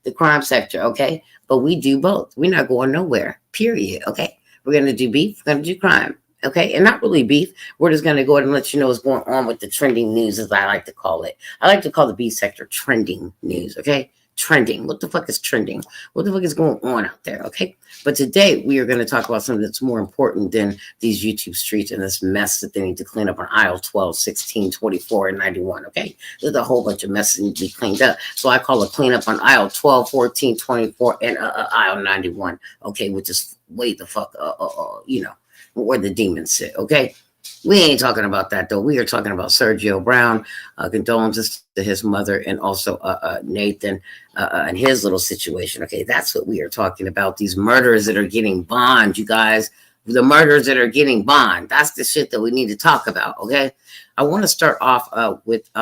the crime sector, okay? But we do both. We're not going nowhere, period, okay? We're going to do beef, we're going to do crime, okay? And not really beef. We're just going to go ahead and let you know what's going on with the trending news, as I like to call it. I like to call the beef sector trending news, okay? Trending. What the fuck is trending? What the fuck is going on out there, okay? But today we are going to talk about something that's more important than these YouTube streets and this mess that they need to clean up on aisle 12, 16, 24, and 91, okay? There's a whole bunch of mess that needs to be cleaned up. So I call it cleanup on aisle 12, 14, 24, and aisle 91, okay? Which is way the fuck, where the demons sit, okay? We ain't talking about that, though. We are talking about Sergio Brown, condolences to his mother, and also Nathan and his little situation. Okay, that's what we are talking about. These murders that are getting bond, you guys. The murders that are getting bond. That's the shit that we need to talk about, okay? I want to start off with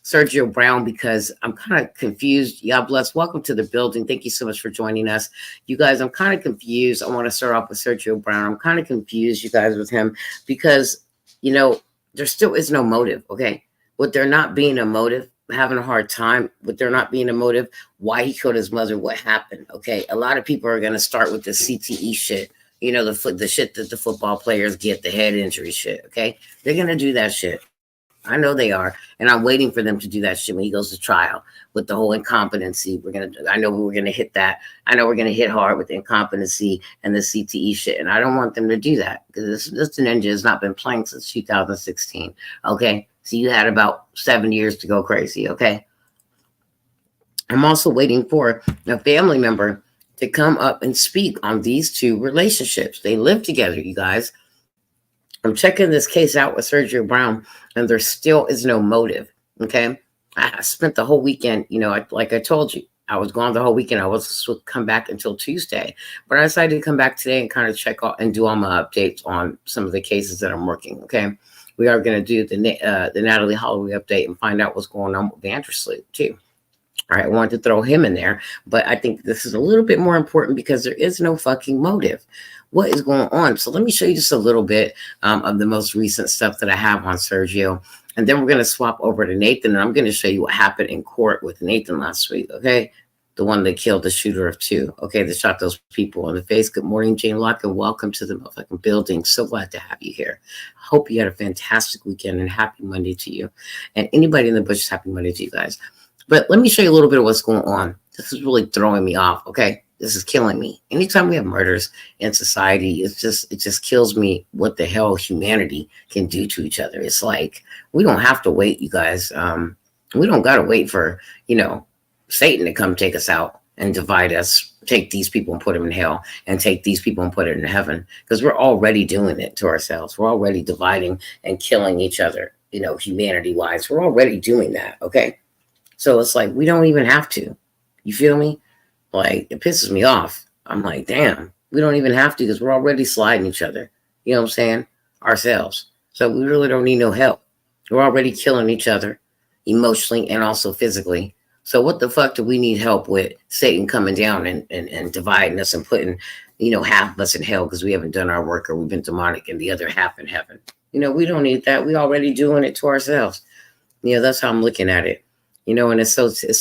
Sergio Brown because I'm kind of confused. Yeah, bless. Welcome to the building. Thank you so much for joining us. You guys, I'm kind of confused. I want to start off with Sergio Brown. I'm kind of confused, you guys, with him because, there still is no motive, okay? With there not being a motive, having a hard time with there not being a motive, why he killed his mother, what happened, okay? A lot of people are going to start with the CTE shit, the shit that the football players get, the head injury shit, okay? They're going to do that shit. I know they are, and I'm waiting for them to do that shit when he goes to trial with the whole incompetency. I know we're gonna hit that. I know we're gonna hit hard with the incompetency and the CTE shit, and I don't want them to do that because this ninja has not been playing since 2016. Okay, so you had about 7 years to go crazy. Okay, I'm also waiting for a family member to come up and speak on these two relationships. They live together, you guys. I'm checking this case out with Sergio Brown, and there still is no motive, okay? I spent the whole weekend, like I told you, I was gone the whole weekend. I was supposed to come back until Tuesday, but I decided to come back today and kind of check out and do all my updates on some of the cases that I'm working, okay? We are going to do the Natalie Holloway update and find out what's going on with Vandersloot, too. All right, I wanted to throw him in there, but I think this is a little bit more important because there is no fucking motive. What is going on? So let me show you just a little bit of the most recent stuff that I have on Sergio. And then we're going to swap over to Nathan, and I'm going to show you what happened in court with Nathan last week, okay? The one that killed the shooter of two, okay, that shot those people in the face. Good morning, Jane Locke, and welcome to the motherfucking building. So glad to have you here. Hope you had a fantastic weekend, and happy Monday to you. And anybody in the bush, happy Monday to you guys. But let me show you a little bit of what's going on. This is really throwing me off, okay? This is killing me. Anytime we have murders in society, it just kills me what the hell humanity can do to each other. It's like, we don't have to wait, you guys. We don't got to wait for, Satan to come take us out and divide us, take these people and put them in hell, and take these people and put it in heaven. Because we're already doing it to ourselves. We're already dividing and killing each other, humanity-wise. We're already doing that, okay? So it's like, we don't even have to. You feel me? Like, it pisses me off. I'm like, damn, we don't even have to because we're already sliding each other. You know what I'm saying? Ourselves. So we really don't need no help. We're already killing each other emotionally and also physically. So what the fuck do we need help with Satan coming down and dividing us and putting, half of us in hell because we haven't done our work or we've been demonic and the other half in heaven? We don't need that. We already doing it to ourselves. That's how I'm looking at it. And it's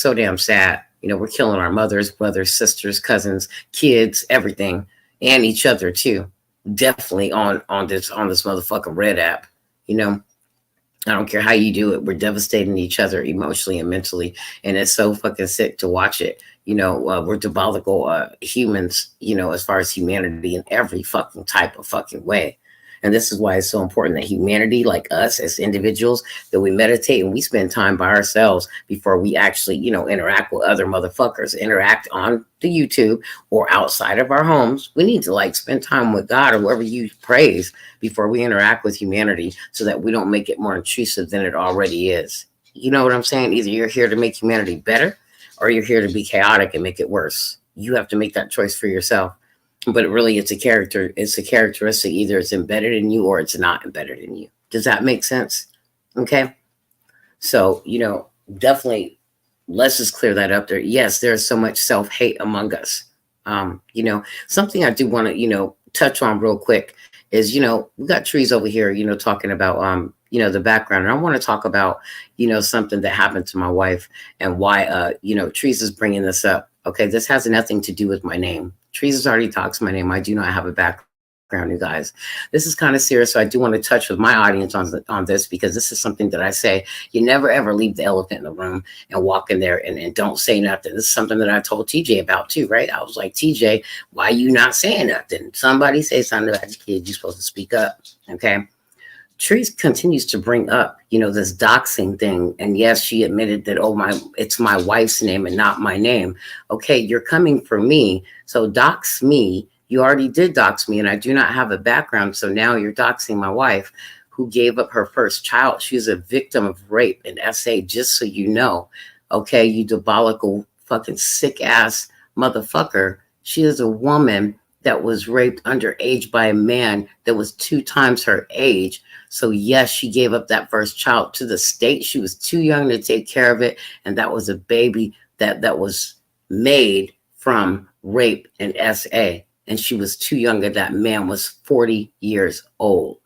so damn sad. We're killing our mothers, brothers, sisters, cousins, kids, everything, and each other too. Definitely on this motherfucking Red app. I don't care how you do it. We're devastating each other emotionally and mentally, and it's so fucking sick to watch it. We're diabolical humans. As far as humanity in every fucking type of fucking way. And this is why it's so important that humanity, like us as individuals, that we meditate and we spend time by ourselves before we actually, interact with other motherfuckers, interact on the YouTube or outside of our homes. We need to spend time with God or whoever you praise before we interact with humanity so that we don't make it more intrusive than it already is. You know what I'm saying? Either you're here to make humanity better or you're here to be chaotic and make it worse. You have to make that choice for yourself. But really, it's a characteristic. Either it's embedded in you or it's not embedded in you. Does that make sense? Okay. So, definitely let's just clear that up there. Yes, there's so much self-hate among us. Something I do want to, touch on real quick is, we got trees over here, talking about, the background. And I want to talk about, something that happened to my wife and why, Teresa's bringing this up. Okay, this has nothing to do with my name. Teresa's already talked my name. I do not have a background, you guys. This is kind of serious, so I do want to touch with my audience on this, because this is something that I say. You never ever leave the elephant in the room and walk in there and don't say nothing. This is something that I told TJ about too, right? I was like, TJ, why you not saying nothing? Somebody say something about the kid. You're supposed to speak up, okay? Trees continues to bring up, this doxing thing. And yes, she admitted that, it's my wife's name and not my name. Okay, you're coming for me. So dox me. You already did dox me, and I do not have a background. So now you're doxing my wife, who gave up her first child. She's a victim of rape and SA, just so you know. Okay, you diabolical fucking sick ass motherfucker. She is a woman that was raped underage by a man that was 2 times her age. So yes, she gave up that first child to the state. She was too young to take care of it. And that was a baby that was made from rape and SA. And she was too young, and that man was 40 years old.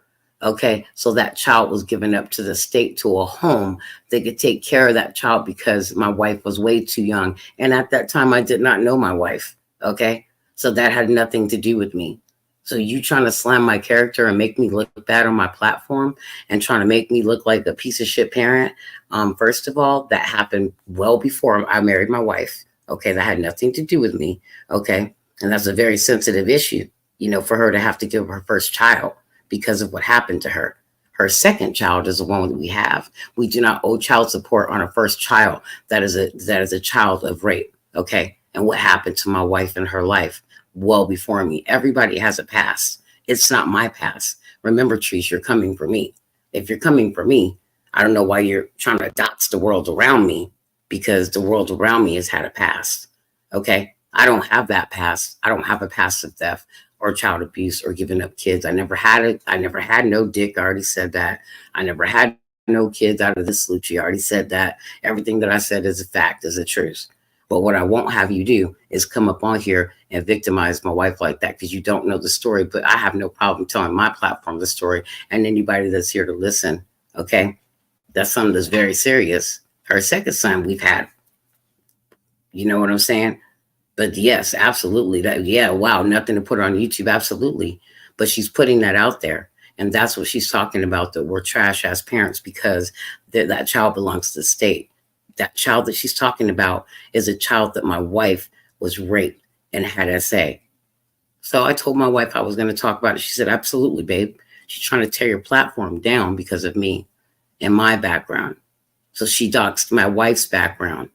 Okay, so that child was given up to the state, to a home. They could take care of that child because my wife was way too young. And at that time, I did not know my wife. Okay, so that had nothing to do with me. So you trying to slam my character and make me look bad on my platform and trying to make me look like a piece of shit parent. First of all, that happened well before I married my wife. Okay, that had nothing to do with me. Okay, and that's a very sensitive issue, for her to have to give up her first child because of what happened to her. Her second child is the one that we have. We do not owe child support on a first child. That is a child of rape. Okay, and what happened to my wife in her life well before me. Everybody has a past. It's not my past. Remember, Trees, you're coming for me. If you're coming for me, I don't know why you're trying to dox the world around me, because the world around me has had a past. Okay, I don't have that past. I don't have a past of theft or child abuse or giving up kids. I never had it. I never had no dick. I already said that. I never had no kids out of this Lucci. I already said that. Everything that I said is a fact, is the truth. But what I won't have you do is come up on here and victimize my wife like that, because you don't know the story. But I have no problem telling my platform the story, and anybody that's here to listen. Okay, that's something that's very serious. Her second son we've had. You know what I'm saying? But yes, absolutely. Wow, nothing to put on YouTube. Absolutely. But she's putting that out there. And that's what she's talking about, that we're trash ass parents because that child belongs to the state. That child that she's talking about is a child that my wife was raped and had SA. So I told my wife I was going to talk about it. She said, absolutely, babe. She's trying to tear your platform down because of me and my background. So she doxed my wife's background.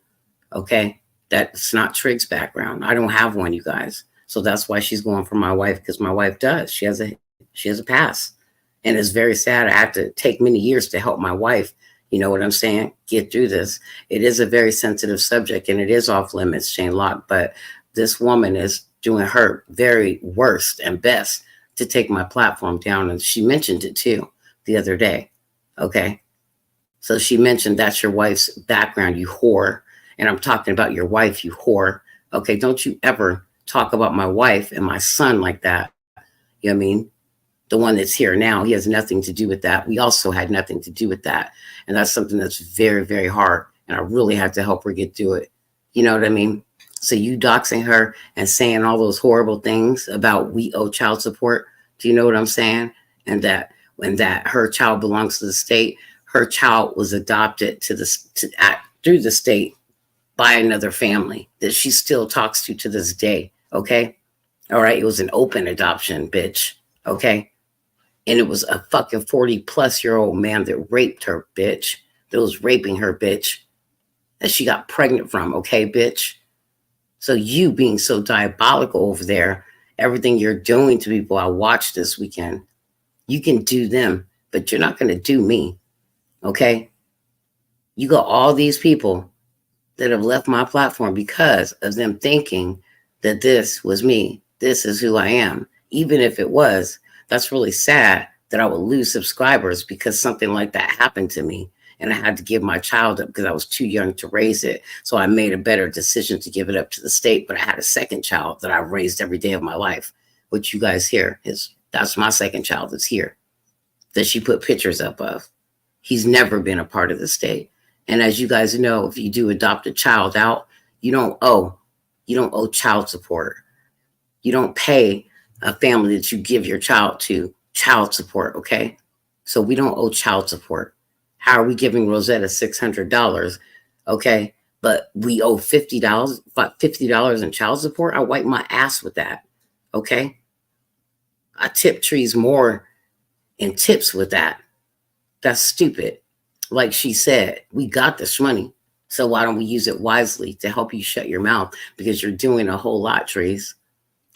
Okay. That's not Trig's background. I don't have one, you guys. So that's why she's going for my wife, because my wife does. She has a past. And it's very sad. I had to take many years to help my wife, you know what I'm saying, get through this. It is a very sensitive subject, and it is off limits, Shane Locke. But this woman is doing her very worst and best to take my platform down. And she mentioned it too the other day. Okay. So she mentioned, that's your wife's background, you whore. And I'm talking about your wife, you whore. Okay, don't you ever talk about my wife and my son like that. You know what I mean? The one that's here now, he has nothing to do with that. We also had nothing to do with that. And that's something that's very, very hard. And I really had to help her get through it. You know what I mean? So you doxing her and saying all those horrible things about we owe child support. Do you know what I'm saying? And that when that her child belongs to the state, her child was adopted through the state by another family that she still talks to this day. Okay. All right. It was an open adoption, bitch. Okay. And it was a fucking 40-plus-year-old man that raped her, bitch. That was raping her, bitch. That she got pregnant from. Okay, bitch. So you being so diabolical over there, everything you're doing to people I watched this weekend, you can do them, but you're not going to do me. Okay. You got all these people that have left my platform because of them thinking that this was me. This is who I am. Even if it was, that's really sad that I would lose subscribers because something like that happened to me. And I had to give my child up because I was too young to raise it. So I made a better decision to give it up to the state. But I had a second child that I raised every day of my life, which you guys hear that's my second child that's here, that she put pictures up of. He's never been a part of the state. And as you guys know, if you do adopt a child out, you don't owe child support. You don't pay a family that you give your child to child support, okay? So we don't owe child support. How are we giving Rosetta $600? Okay, but we owe $50 in child support. I wipe my ass with that. Okay, I tip trees more in tips with that. That's stupid. Like she said, we got this money. So why don't we use it wisely to help you shut your mouth? Because you're doing a whole lot, trees.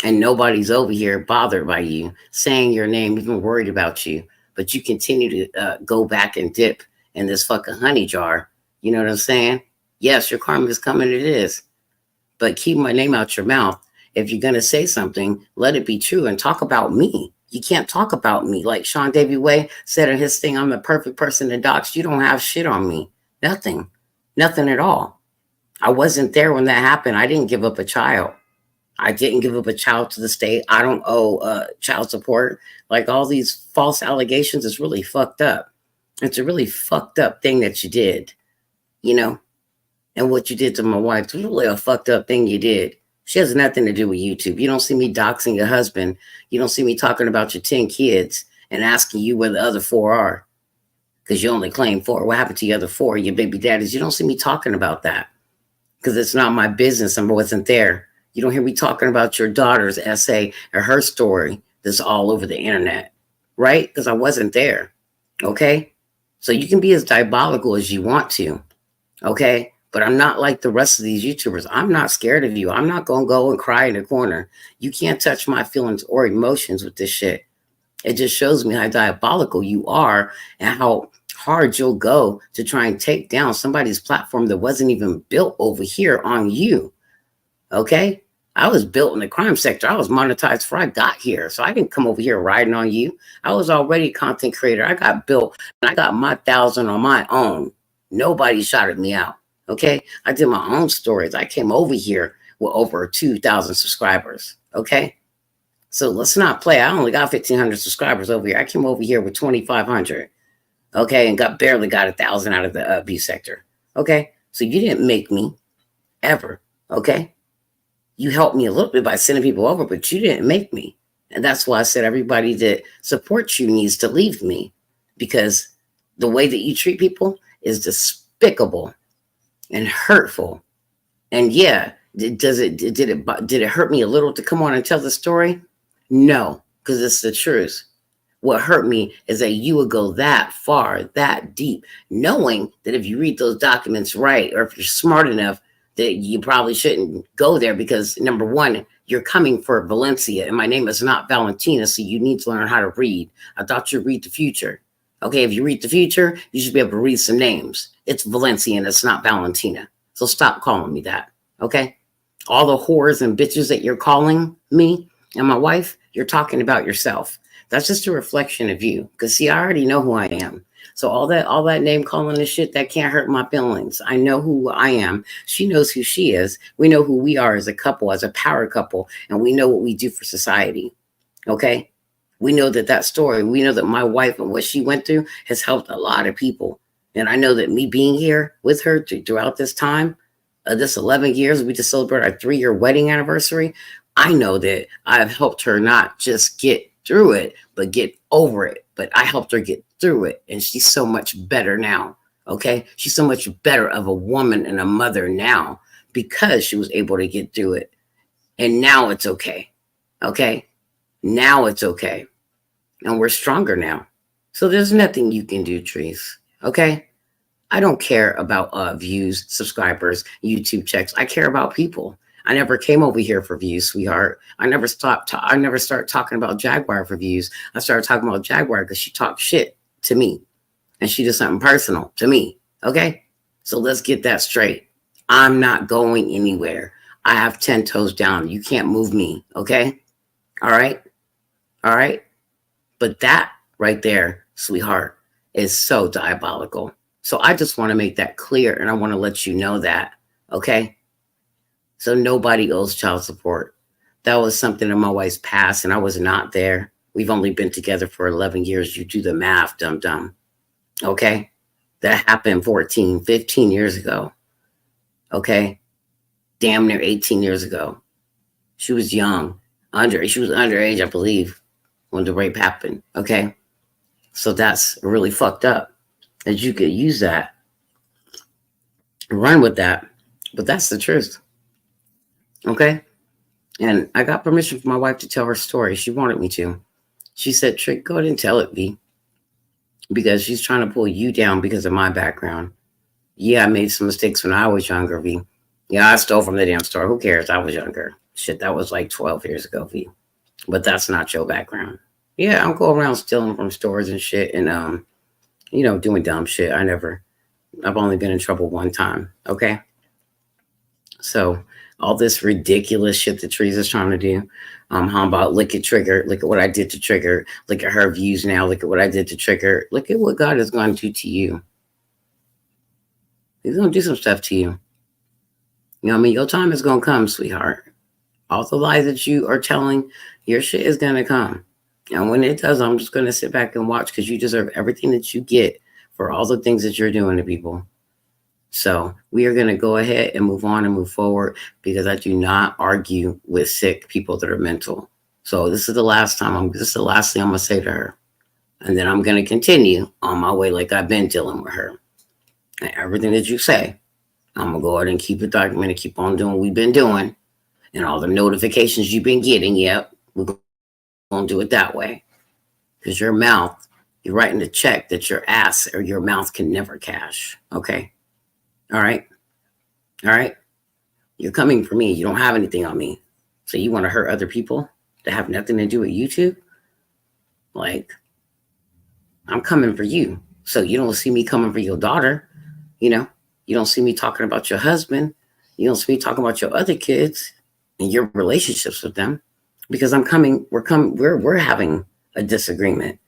And nobody's over here bothered by you, saying your name, even worried about you. But you continue to go back and dip in this fucking honey jar. You know what I'm saying? Yes, your karma is coming. It is. But keep my name out your mouth. If you're going to say something, let it be true and talk about me. You can't talk about me. Like Sean Davy Way said in his thing, I'm the perfect person to dox. You don't have shit on me. Nothing. Nothing at all. I wasn't there when that happened. I didn't give up a child. I didn't give up a child to the state. I don't owe child support. Like all these false allegations is really fucked up. It's a really fucked up thing that you did, you know? And what you did to my wife was really a fucked up thing you did. She has nothing to do with YouTube. You don't see me doxing your husband. You don't see me talking about your 10 kids and asking you where the other 4 are. Because you only claim 4. What happened to your other 4, your baby daddies? You don't see me talking about that. Because it's not my business. I wasn't there. You don't hear me talking about your daughter's essay or her story that's all over the internet, right? Because I wasn't there, okay? So you can be as diabolical as you want to, okay? But I'm not like the rest of these YouTubers. I'm not scared of you. I'm not going to go and cry in a corner. You can't touch my feelings or emotions with this shit. It just shows me how diabolical you are and how hard you'll go to try and take down somebody's platform that wasn't even built over here on you, okay? I was built in the crime sector. I was monetized before I got here. So I didn't come over here riding on you. I was already a content creator. I got built and I got my 1,000 on my own. Nobody shouted me out. Okay. I did my own stories. I came over here with over 2,000 subscribers. Okay. So let's not play. I only got 1,500 subscribers over here. I came over here with 2,500. Okay. And barely got 1,000 out of the abuse sector. Okay. So you didn't make me ever. Okay. You helped me a little bit by sending people over, but you didn't make me. And that's why I said everybody that supports you needs to leave me, because the way that you treat people is despicable and hurtful. And yeah, did it hurt me a little to come on and tell the story? No, because it's the truth. What hurt me is that you would go that far, that deep, knowing that if you read those documents right, or if you're smart enough, that you probably shouldn't go there, because number one, you're coming for Valencia and my name is not Valentina. So you need to learn how to read. I thought you'd read the future. Okay. If you read the future, you should be able to read some names. It's Valencia and it's not Valentina. So stop calling me that. Okay. All the whores and bitches that you're calling me and my wife, you're talking about yourself. That's just a reflection of you. Because see, I already know who I am. So all that name calling and shit, that can't hurt my feelings. I know who I am. She knows who she is. We know who we are as a couple, as a power couple, and we know what we do for society. Okay? We know that story, we know that my wife and what she went through has helped a lot of people. And I know that me being here with her throughout this time, this 11 years, we just celebrated our 3-year wedding anniversary. I know that I've helped her not just get through it, but get over it. But I helped her get through it. And she's so much better now. Okay. She's so much better of a woman and a mother now because she was able to get through it. And now it's okay. Okay. Now it's okay. And we're stronger now. So there's nothing you can do, Trees. Okay. I don't care about views, subscribers, YouTube checks. I care about people. I never came over here for views, sweetheart. I never started talking about Jaguar for views. I started talking about Jaguar because she talked shit to me. And she did something personal to me. Okay? So let's get that straight. I'm not going anywhere. I have 10 toes down. You can't move me. Okay? All right? All right? But that right there, sweetheart, is so diabolical. So I just want to make that clear. And I want to let you know that. Okay? So nobody owes child support. That was something in my wife's past, and I was not there. We've only been together for 11 years. You do the math, dum-dum. Okay? that happened 14, 15 years ago. Okay. Damn near 18 years ago. She was young. She was underage, I believe, when the rape happened. Okay. So that's really fucked up that you could use that, run with that. But that's the truth. Okay. And I got permission from my wife to tell her story. She wanted me to. She said, Trick, go ahead and tell it, V. Because she's trying to pull you down because of my background. Yeah, I made some mistakes when I was younger, V. Yeah, I stole from the damn store. Who cares? I was younger. Shit, that was like 12 years ago, V. But that's not your background. Yeah, I'm going around stealing from stores and shit and doing dumb shit. I've only been in trouble one time. Okay. So all this ridiculous shit that Teresa's trying to do. How about look at Trigger, look at what I did to Trigger, look at her views now, look at what I did to Trigger, look at what God is going to do to you. He's going to do some stuff to you. You know what I mean? Your time is going to come, sweetheart. All the lies that you are telling, your shit is going to come. And when it does, I'm just going to sit back and watch because you deserve everything that you get for all the things that you're doing to people. So we are going to go ahead and move on and move forward because I do not argue with sick people that are mental. So this is the last thing I'm going to say to her. And then I'm going to continue on my way like I've been dealing with her. And everything that you say, I'm going to go ahead and keep it documented, keep on doing what we've been doing. And all the notifications you've been getting, yep, we're going to do it that way. Because your mouth, you're writing a check that your ass or your mouth can never cash. Okay? All right? All right? You're coming for me. You don't have anything on me. So you want to hurt other people that have nothing to do with YouTube? Like, I'm coming for you. So you don't see me coming for your daughter. You know? You don't see me talking about your husband. You don't see me talking about your other kids and your relationships with them. Because we're having a disagreement.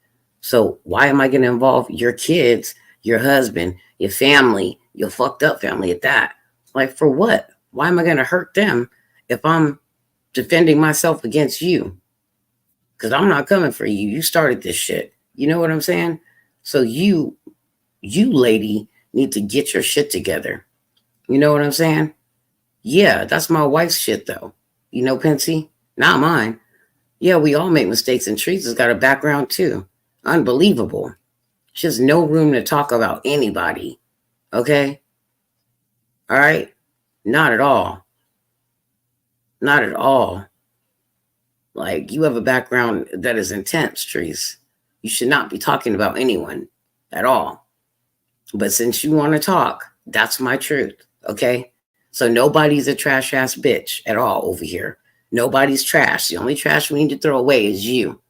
So why am I going to involve your kids, your husband, your family, your fucked up family at that? Like, for what? Why am I going to hurt them if I'm defending myself against you? Because I'm not coming for you. You started this shit. You know what I'm saying? So you lady, need to get your shit together. You know what I'm saying? Yeah, that's my wife's shit, though. You know, Pensy? Not mine. Yeah, we all make mistakes, and Teresa's got a background, too. Unbelievable. She has no room to talk about anybody. Okay? All right? Not at all. Not at all. Like, you have a background that is intense, Teresa. You should not be talking about anyone at all. But since you want to talk, that's my truth. Okay? So nobody's a trash ass bitch at all over here. Nobody's trash. The only trash we need to throw away is you.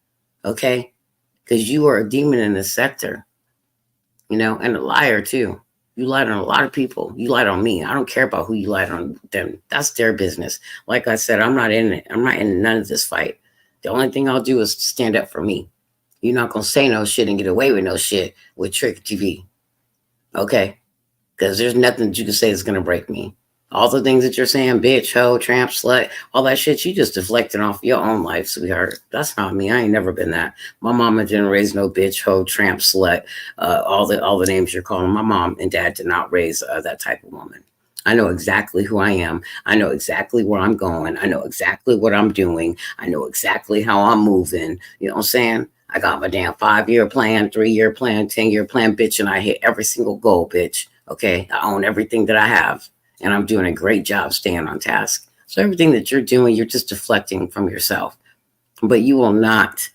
Okay? Because you are a demon in this sector. You know, and a liar too. You lied on a lot of people. You lied on me. I don't care about who you lied on them. That's their business. Like I said, I'm not in it. I'm not in none of this fight. The only thing I'll do is stand up for me. You're not going to say no shit and get away with no shit with Trick TV. Okay? Because there's nothing that you can say that's going to break me. All the things that you're saying, bitch, hoe, tramp, slut, all that shit, you just deflecting off your own life, sweetheart. That's not me. I ain't never been that. My mama didn't raise no bitch, hoe, tramp, slut, all the names you're calling. My mom and dad did not raise that type of woman. I know exactly who I am. I know exactly where I'm going. I know exactly what I'm doing. I know exactly how I'm moving. You know what I'm saying? I got my damn 5-year plan, 3-year plan, 10-year plan, bitch, and I hit every single goal, bitch. Okay? I own everything that I have. And I'm doing a great job staying on task. So everything that you're doing, you're just deflecting from yourself. But you will not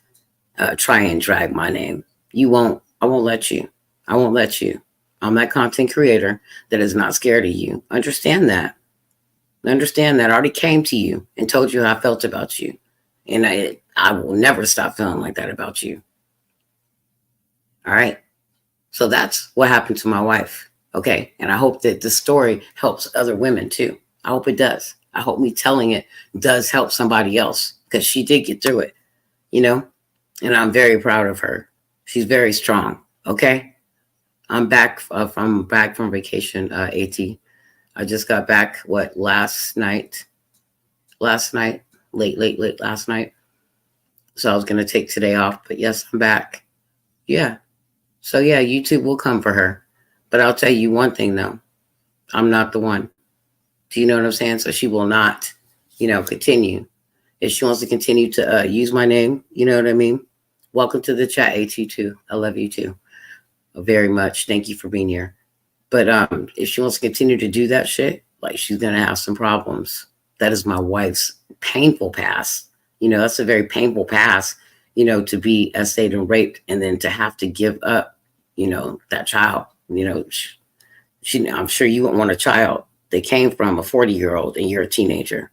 try and drag my name. You won't. I won't let you. I won't let you. I'm that content creator that is not scared of you. Understand that. Understand that. I already came to you and told you how I felt about you. And I will never stop feeling like that about you. All right? So that's what happened to my wife. Okay. And I hope that this story helps other women too. I hope it does. I hope me telling it does help somebody else because she did get through it, you know, and I'm very proud of her. She's very strong. Okay. I'm back from vacation. AT. I just got back. Last night, late last night. So I was going to take today off, but yes, I'm back. Yeah. So yeah, YouTube will come for her. But I'll tell you one thing though, I'm not the one. Do you know what I'm saying? So she will not, continue. If she wants to continue to use my name, you know what I mean? Welcome to the chat, AT2. I love you too very much. Thank you for being here. But if she wants to continue to do that shit, like she's gonna have some problems. That is my wife's painful past. That's a very painful past. To be essayed and raped, and then to have to give up, that child. I'm sure you wouldn't want a child that came from a 40-year-old and you're a teenager.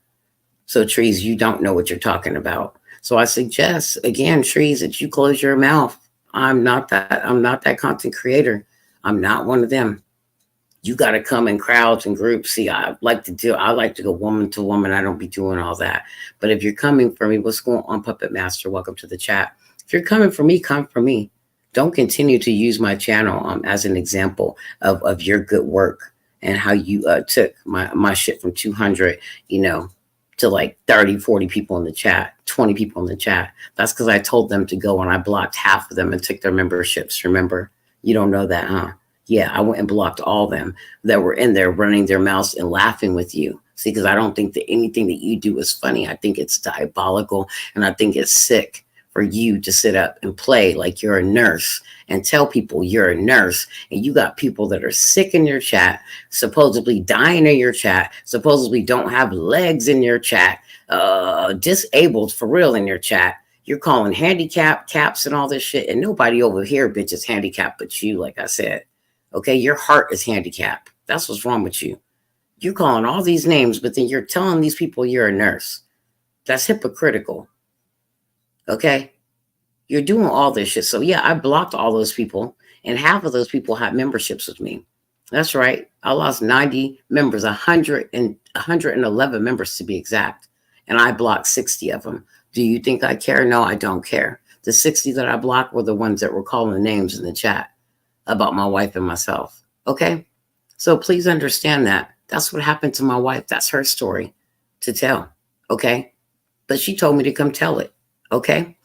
So Trees, you don't know what you're talking about. So I suggest again, Trees, that you close your mouth. I'm not that content creator. I'm not one of them. You got to come in crowds and groups. See, I like to go woman to woman. I don't be doing all that. But if you're coming for me, what's going on, Puppet Master? Welcome to the chat. If you're coming for me, come for me. Don't continue to use my channel as an example of your good work and how you took my shit from 200, to like 30, 40 people in the chat, 20 people in the chat. That's because I told them to go and I blocked half of them and took their memberships. Remember? You don't know that, huh? Yeah, I went and blocked all them that were in there running their mouths and laughing with you. See, because I don't think that anything that you do is funny. I think it's diabolical, and I think it's sick for you to sit up and play like you're a nurse and tell people you're a nurse, and you got people that are sick in your chat, supposedly dying in your chat, supposedly don't have legs in your chat, disabled for real in your chat. You're calling handicap caps and all this shit, and nobody over here, bitch, is handicapped but you, like I said. Okay, your heart is handicapped. That's what's wrong with you. You're calling all these names, but then you're telling these people you're a nurse. That's hypocritical. Okay? You're doing all this shit. So yeah, I blocked all those people, and half of those people had memberships with me. That's right. I lost 90 members, 111 members to be exact. And I blocked 60 of them. Do you think I care? No, I don't care. The 60 that I blocked were the ones that were calling names in the chat about my wife and myself. Okay? So please understand that. That's what happened to my wife. That's her story to tell. Okay? But she told me to come tell it. Okay?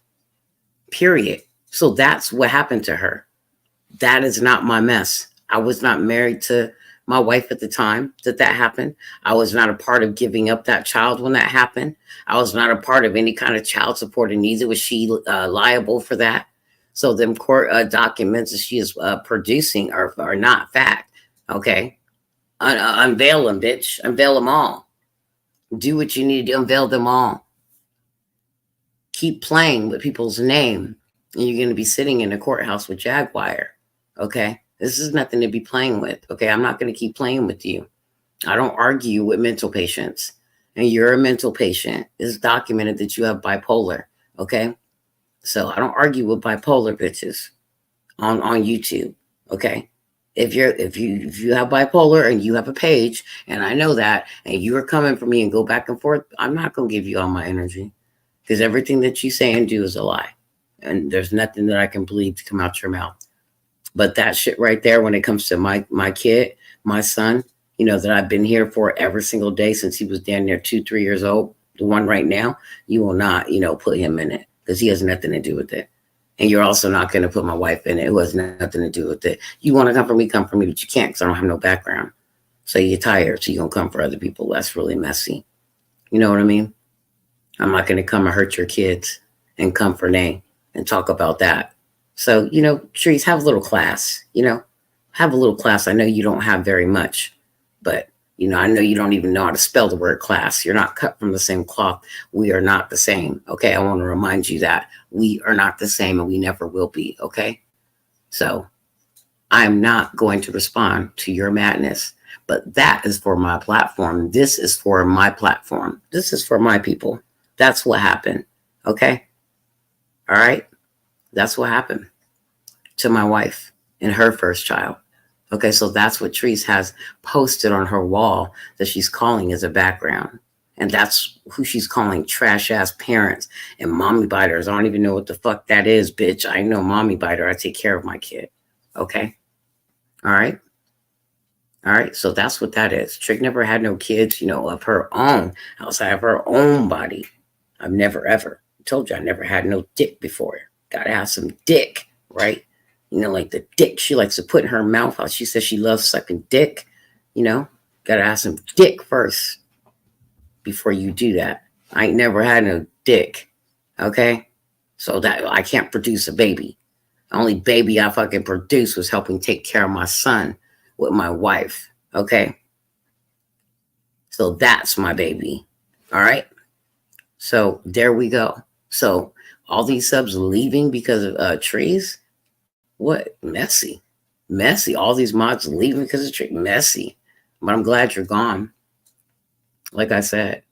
Period. So that's what happened to her. That is not my mess. I was not married to my wife at the time that happened. I was not a part of giving up that child when that happened. I was not a part of any kind of child support, and neither was she liable for that. So them court documents that she is producing are not fact. Okay? Unveil them, bitch. Unveil them all. Do what you need to unveil them all. Keep playing with people's name, and you're going to be sitting in a courthouse with Jaguar. Okay? This is nothing to be playing with. Okay? I'm not going to keep playing with you. I don't argue with mental patients. And you're a mental patient. It's documented that you have bipolar. Okay? So I don't argue with bipolar bitches on YouTube. Okay? If you have bipolar and you have a page, and I know that, and you are coming for me and go back and forth, I'm not going to give you all my energy, because everything that you say and do is a lie, and there's nothing that I can believe to come out your mouth. But that shit right there, when it comes to my kid, my son, that I've been here for every single day since he was down there 2-3 years old, the one right now, you will not put him in it, because he has nothing to do with it. And you're also not going to put my wife in it, who has nothing to do with it. You want to come for me, but you can't, because I don't have no background. So you're tired, so you're going to come for other people. That's really messy. You know what I mean? I'm not going to come and hurt your kids and come for name and talk about that. So, Trees, have a little class, have a little class. I know you don't have very much, but, I know you don't even know how to spell the word class. You're not cut from the same cloth. We are not the same. Okay. I want to remind you that we are not the same, and we never will be. Okay. So I'm not going to respond to your madness, but that is for my platform. This is for my platform. This is for my people. That's what happened. Okay. All right. That's what happened to my wife and her first child. Okay, so that's what Trees has posted on her wall that she's calling as a background. And that's who she's calling trash-ass parents and mommy biters. I don't even know what the fuck that is, bitch. I know mommy biter. I take care of my kid. Okay? All right? All right, so that's what that is. Trick never had no kids, of her own, outside of her own body. I've never, ever. I told you I never had no dick before. Gotta have some dick, right? like the dick she likes to put in her mouth. How she says she loves sucking dick. Gotta have some dick first before you do that. I ain't never had no dick. Okay? So that I can't produce a baby. The only baby I fucking produced was helping take care of my son with my wife. Okay? So that's my baby. All right? So there we go. So all these subs leaving because of trees? What? Messy. Messy. All these mods leaving because of trees? Messy. But I'm glad you're gone. Like I said.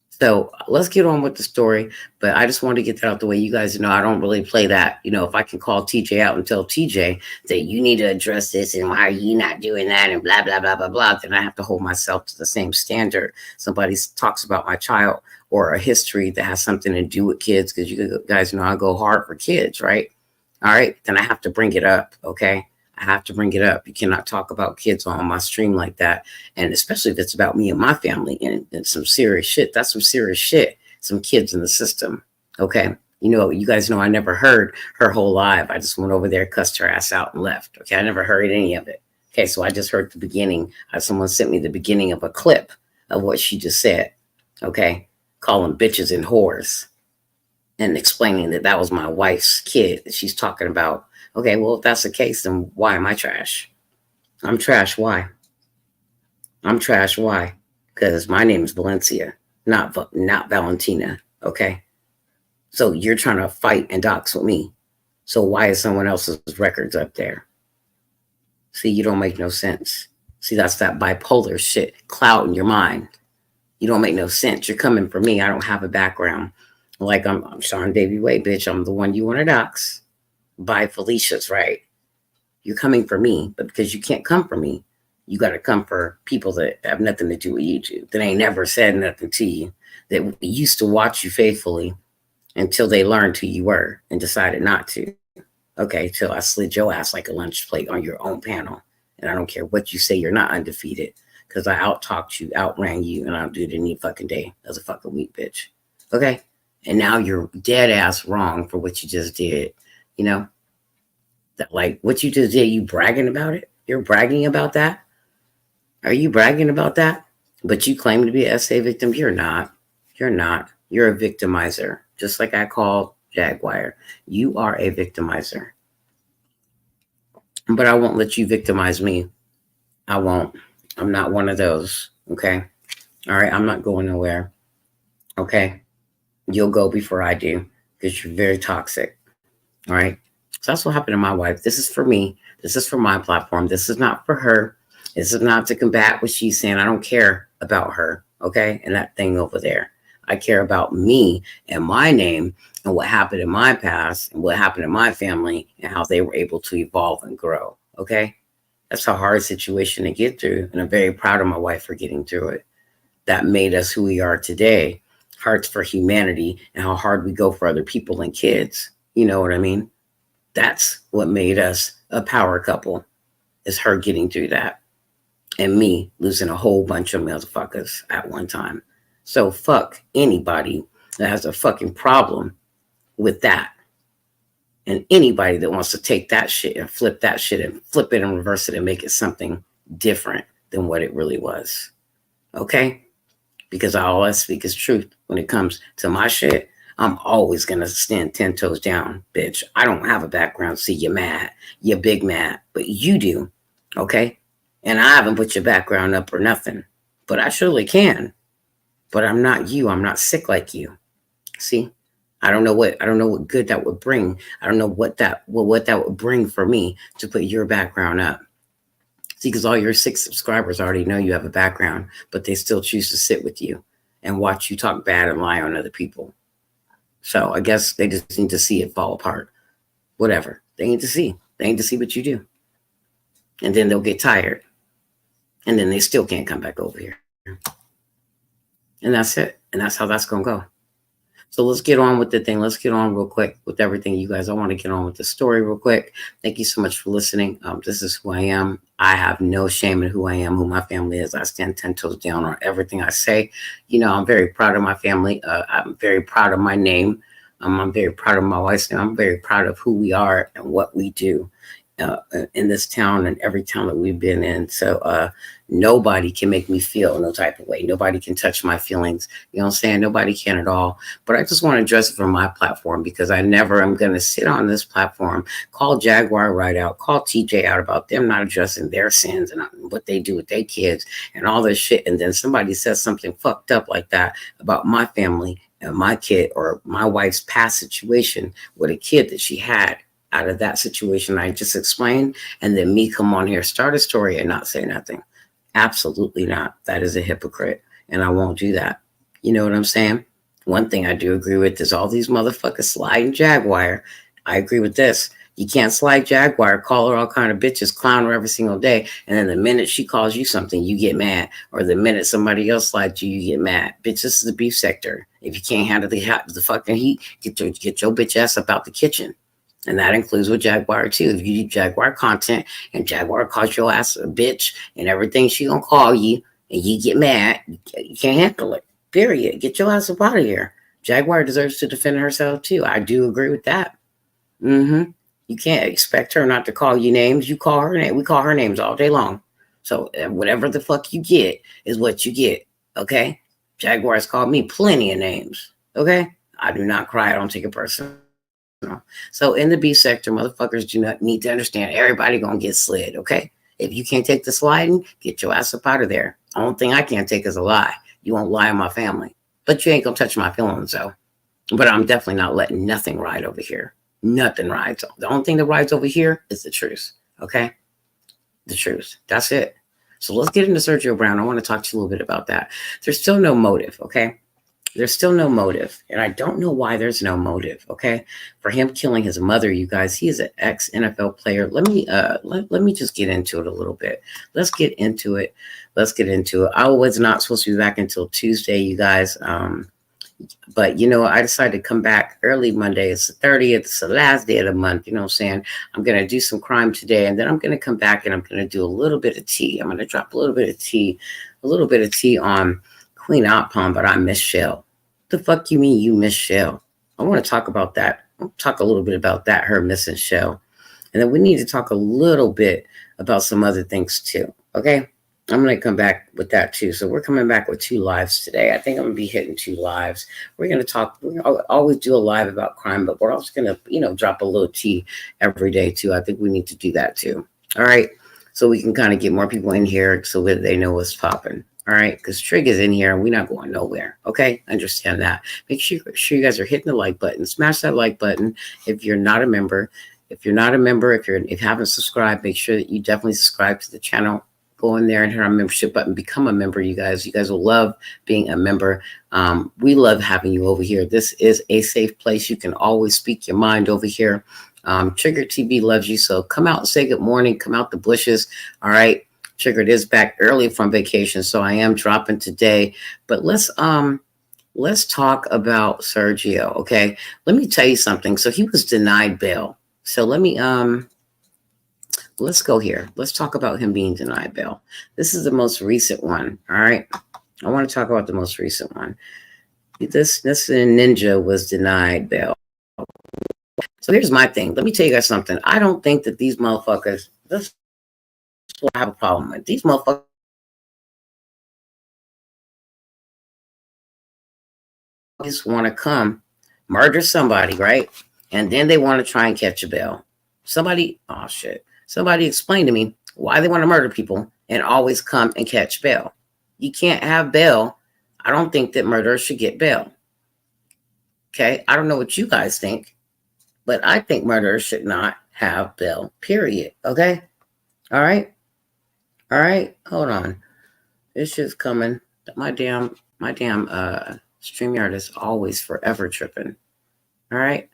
So let's get on with the story. But I just want to get that out the way. You guys know I don't really play that. If I can call TJ out and tell TJ that you need to address this and why are you not doing that and blah, blah, blah, blah, blah, then I have to hold myself to the same standard. Somebody talks about my child or a history that has something to do with kids, because you guys know I go hard for kids, right? All right. Then I have to bring it up. Okay. I have to bring it up. You cannot talk about kids on my stream like that. And especially if it's about me and my family and some serious shit. That's some serious shit. Some kids in the system. Okay. You guys know I never heard her whole live. I just went over there, cussed her ass out and left. Okay. I never heard any of it. Okay. So I just heard the beginning. Someone sent me the beginning of a clip of what she just said. Okay. Calling bitches and whores and explaining that was my wife's kid that she's talking about. Okay, well, if that's the case, then why am I trash? I'm trash. Why? I'm trash. Why? Because my name is Valencia, not Valentina. Okay. So you're trying to fight and dox with me. So why is someone else's records up there? See, you don't make no sense. See, that's that bipolar shit clouding your mind. You don't make no sense. You're coming for me. I don't have a background. Like I'm Sean Davy Way, bitch. I'm the one you want to dox. By Felicia's right. You're coming for me, but because you can't come for me, you got to come for people that have nothing to do with you two, that ain't never said nothing to you, that used to watch you faithfully until they learned who you were and decided not to. Okay, till I slid your ass like a lunch plate on your own panel. And I don't care what you say, you're not undefeated, because I out-talked you, outran you, and I'll do it any fucking day as a fucking weak bitch. Okay? And now you're dead ass wrong for what you just did. That like what you just did, you bragging about it? You're bragging about that? Are you bragging about that? But you claim to be an SA victim. You're not. You're not. You're a victimizer. Just like I called Jaguar. You are a victimizer. But I won't let you victimize me. I won't. I'm not one of those. Okay? All right? I'm not going nowhere. Okay? You'll go before I do, because you're very toxic. All right? So that's what happened to my wife. This is for me. This is for my platform. This is not for her. This is not to combat what she's saying. I don't care about her, okay? And that thing over there. I care about me and my name and what happened in my past and what happened in my family and how they were able to evolve and grow, okay? That's a hard situation to get through, and I'm very proud of my wife for getting through it. That made us who we are today. Hearts for humanity and how hard we go for other people and kids. You know what I mean? That's what made us a power couple, is her getting through that. And me losing a whole bunch of motherfuckers at one time. So fuck anybody that has a fucking problem with that. And anybody that wants to take that shit and flip that shit and flip it and reverse it and make it something different than what it really was. Okay? Because all I speak is truth when it comes to my shit. I'm always going to stand 10 toes down, bitch. I don't have a background. See, you're mad. You're big mad. But you do. Okay? And I haven't put your background up or nothing. But I surely can. But I'm not you. I'm not sick like you. See? I don't know what good that would bring. I don't know what that would bring for me to put your background up. See, because all your 6 subscribers already know you have a background, but they still choose to sit with you and watch you talk bad and lie on other people. So I guess they just need to see it fall apart. Whatever. They need to see. They need to see what you do. And then they'll get tired. And then they still can't come back over here. And that's it. And that's how that's going to go. So let's get on with the thing. Let's get on real quick with everything, you guys. I want to get on with the story real quick. Thank you so much for listening. This is who I am. I have no shame in who I am, who my family is. I stand 10 toes down on everything I say. I'm very proud of my family. I'm very proud of my name. I'm very proud of my wife, and I'm very proud of who we are and what we do uh, in this town and every town that we've been in. So nobody can make me feel no type of way. Nobody can touch my feelings. You know what I'm saying? Nobody can at all. But I just want to address it from my platform, because I never am going to sit on this platform, call Jaguar right out, call TJ out about them not addressing their sins and what they do with their kids and all this shit. And then somebody says something fucked up like that about my family and my kid, or my wife's past situation with a kid that she had out of that situation I just explained, and then me come on here, start a story and not say nothing. Absolutely not. That is a hypocrite, and I won't do that. You know what I'm saying? One thing I do agree with is all these motherfuckers sliding Jaguar. I agree with this. You can't slide Jaguar, call her all kind of bitches, clown her every single day, and then the minute she calls you something, you get mad. Or the minute somebody else slides you, you get mad. Bitch, this is the beef sector. If you can't handle the fucking heat, get your bitch ass up out the kitchen. And that includes with Jaguar too. If you do Jaguar content and Jaguar calls your ass a bitch and everything she gonna call you, and you get mad, you can't handle it. Period. Get your ass up out of here. Jaguar deserves to defend herself too. I do agree with that. Mm-hmm. You can't expect her not to call you names. You call her name. We call her names all day long. So whatever the fuck you get is what you get. Okay. Jaguar's called me plenty of names. Okay. I do not cry. I don't take it personal. So in the B sector, motherfuckers do not need to understand everybody gonna get slid, okay? If you can't take the sliding, get your ass up out of there. Only thing I can't take is a lie. You won't lie on my family. But you ain't gonna touch my feelings, though. But I'm definitely not letting nothing ride over here. Nothing rides. The only thing that rides over here is the truth, okay? The truth. That's it. So let's get into Sergio Brown. I want to talk to you a little bit about that. There's still no motive, okay? There's still no motive, and I don't know why there's no motive. Okay, for him killing his mother, you guys. He is an ex-NFL player. Let me just get into it a little bit. Let's get into it. I was not supposed to be back until Tuesday, you guys. But I decided to come back early Monday. It's the 30th. It's the last day of the month. You know what I'm saying? I'm gonna do some crime today, and then I'm gonna come back and I'm gonna do a little bit of tea. I'm gonna drop a little bit of tea on Queen Outpalm, but I miss Shell. The fuck you mean you miss Shell? I want to talk about that. I'll talk a little bit about that, her missing Shell. And then we need to talk a little bit about some other things too. Okay? I'm going to come back with that too. So we're coming back with 2 lives today. I think I'm going to be hitting 2 lives. We're going to always do a live about crime, but we're also going to, drop a little tea every day too. I think we need to do that too. All right? So we can kind of get more people in here so that they know what's popping. All right, because Trig is in here and we're not going nowhere. Okay, understand that. Make sure you guys are hitting the like button. Smash that like button if you're not a member. If you haven't subscribed, make sure that you definitely subscribe to the channel. Go in there and hit our membership button. Become a member, you guys. You guys will love being a member. We love having you over here. This is a safe place. You can always speak your mind over here. Trigger TV loves you, so come out and say good morning. Come out the bushes. All right. Triggered is back early from vacation, so I am dropping today. But let's talk about Sergio, okay? Let me tell you something. So he was denied bail. So let's go here. Let's talk about him being denied bail. This is the most recent one, all right? I want to talk about the most recent one. This ninja was denied bail. So here's my thing. Let me tell you guys something. I don't think that these motherfuckers, this is what I have a problem with. These motherfuckers want to come murder somebody, right? And then they want to try and catch a bail. Somebody explain to me why they want to murder people and always come and catch bail. You can't have bail. I don't think that murderers should get bail. Okay? I don't know what you guys think, but I think murderers should not have bail, period. Okay? All right? All right? Hold on. This shit's coming. My damn StreamYard is always forever tripping. All right?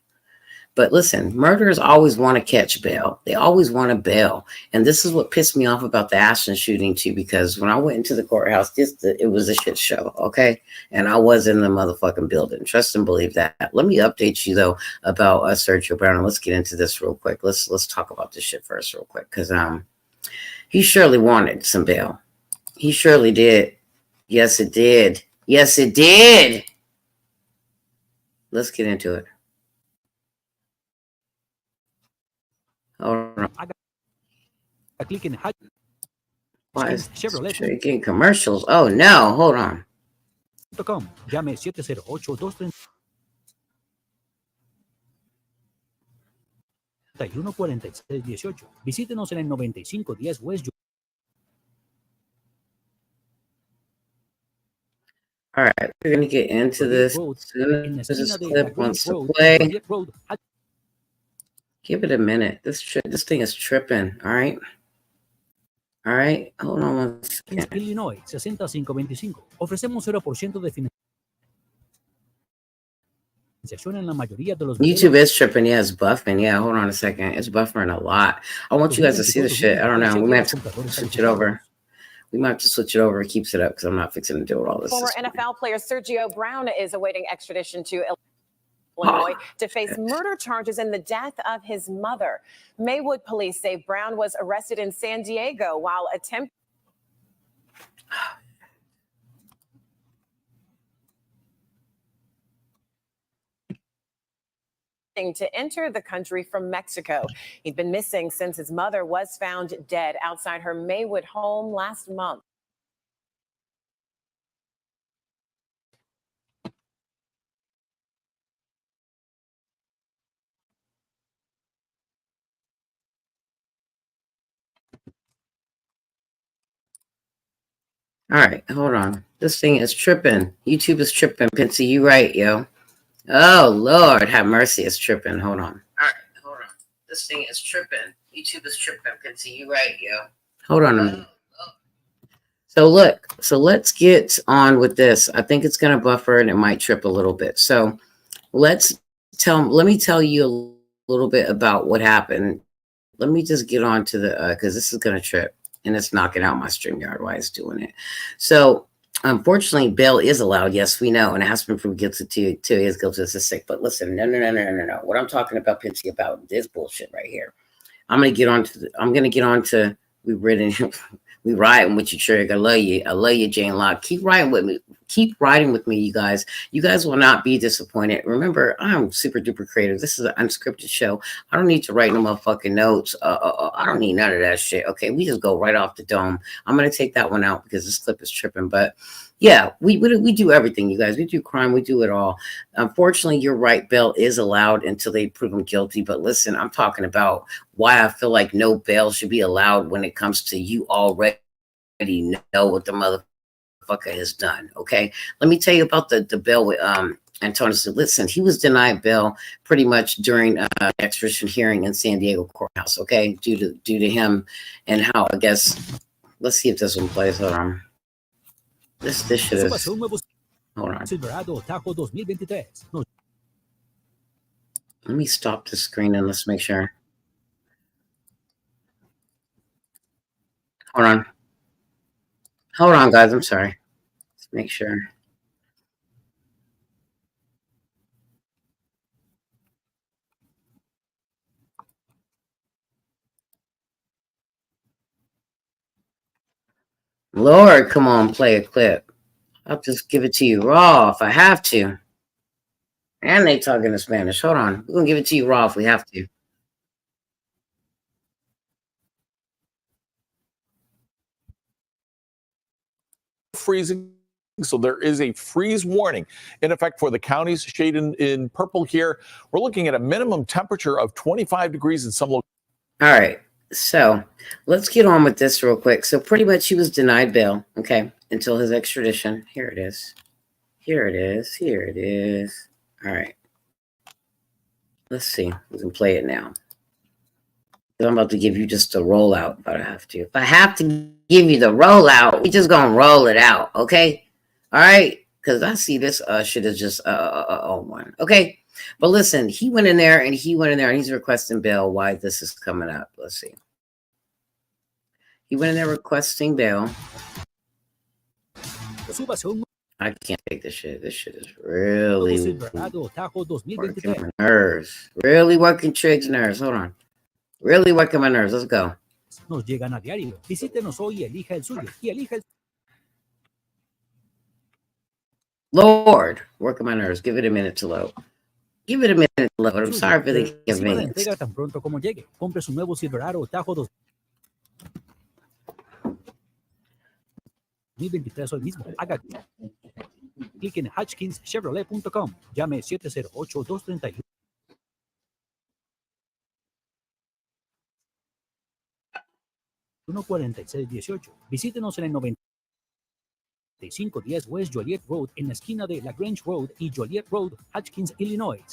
But listen, murderers always want to catch bail. They always want to bail. And this is what pissed me off about the ASHLAND shooting too, because when I went into the courthouse, it was a shit show, okay? And I was in the motherfucking building. Trust and believe that. Let me update you, though, about Sergio Brown. Let's get into this real quick. Let's talk about this shit first real quick, because he surely wanted some bail. He surely did. Yes, it did. Yes, it did. Let's get into it. Click in Why is getting commercials? Oh no, hold on. Llame 708-230. 314618. Visítenos en el 9510 West. All right, we're gonna get into this. This clip wants to play. Give it a minute. This thing is tripping. All right. All right. Hold on one second. Illinois 6525. Ofrecemos 0% de financiación en la mayoría de los YouTube is tripping. Yeah, it's buffering. Yeah, hold on a second. It's buffering a lot. I want you guys to see the shit. I don't know. We might have to switch it over. We might have to switch it over. It keeps it up because I'm not fixing to do it all this. Former NFL player Sergio Brown is awaiting extradition to Illinois to face murder charges in the death of his mother. Maywood police say Brown was arrested in San Diego while attempting to enter the country from Mexico. He'd been missing since his mother was found dead outside her Maywood home last month. All right, hold on. This thing is tripping. YouTube is tripping. Pincy, you right, yo. Oh, Lord, have mercy. It's tripping. Hold on. All right, hold on. This thing is tripping. YouTube is tripping. Pincy, you right, yo. Hold on a minute. So look, so let's get on with this. I think it's going to buffer and it might trip a little bit. So let me tell you a little bit about what happened. Let me just get on to the, because this is going to trip and it's knocking out my StreamYard while it's doing it. So unfortunately, bail is allowed. Yes, we know. And it has been proved guilty to his guilty as a sick. But listen, no. What I'm talking about, Pincy, about this bullshit right here. I'm going to get on to, we riding with you, Trig. I love you, Jane Locke. Keep riding with me. Keep riding with me, you guys. You guys will not be disappointed. Remember, I'm super duper creative. This is an unscripted show. I don't need to write no motherfucking notes. I don't need none of that shit. Okay, we just go right off the dome. I'm gonna take that one out because this clip is tripping. But yeah, we do everything, you guys. We do crime. We do it all. Unfortunately, you're right. Bail is allowed until they prove him guilty. But listen, I'm talking about why I feel like no bail should be allowed when it comes to you already know what the motherfucker has done. Okay, let me tell you about the bail with Antonio. So listen, he was denied bail pretty much during extradition hearing in San Diego courthouse. Okay, due to him and how, I guess. Let's see if this one plays. Hold on. This shit is. Hold on. Let me stop the screen and let's make sure. Hold on, guys. I'm sorry. Let's make sure. Lord, come on, play a clip. I'll just give it to you raw if I have to. And they talking in Spanish. Hold on. We're going to give it to you raw if we have to. Freezing. So there is a freeze warning in effect for the counties shaded in purple here. We're looking at a minimum temperature of 25 degrees in some locations. All right. So let's get on with this real quick. So pretty much he was denied bail, okay, until his extradition. Here it is. All right. Let's see. We can play it now. I'm about to give you just a rollout, but I have to. If I have to give you the rollout, we just gonna roll it out, okay? All right? Because I see this shit is just one. Okay. But listen, he went in there and he's requesting bail. Why this is coming up? Let's see. He went in there requesting bail. I can't take this shit. This shit is really working my nerves. Really working Trig's nerves. Hold on. Really working my nerves. Let's go. Lord, working my nerves. Give it a minute to load. Give it a minute to load. I'm sorry for the Reciba la inconvenience. entrega tan pronto como llegue. Compre su nuevo Silverado Tajo 2023 hoy mismo. Haga clic en HutchinsChevrolet.com. Llame 708-231. 14618. Visítenos en el 9510 West Joliet Road en la esquina de La Grange Road y Joliet Road, Hutchins, Illinois.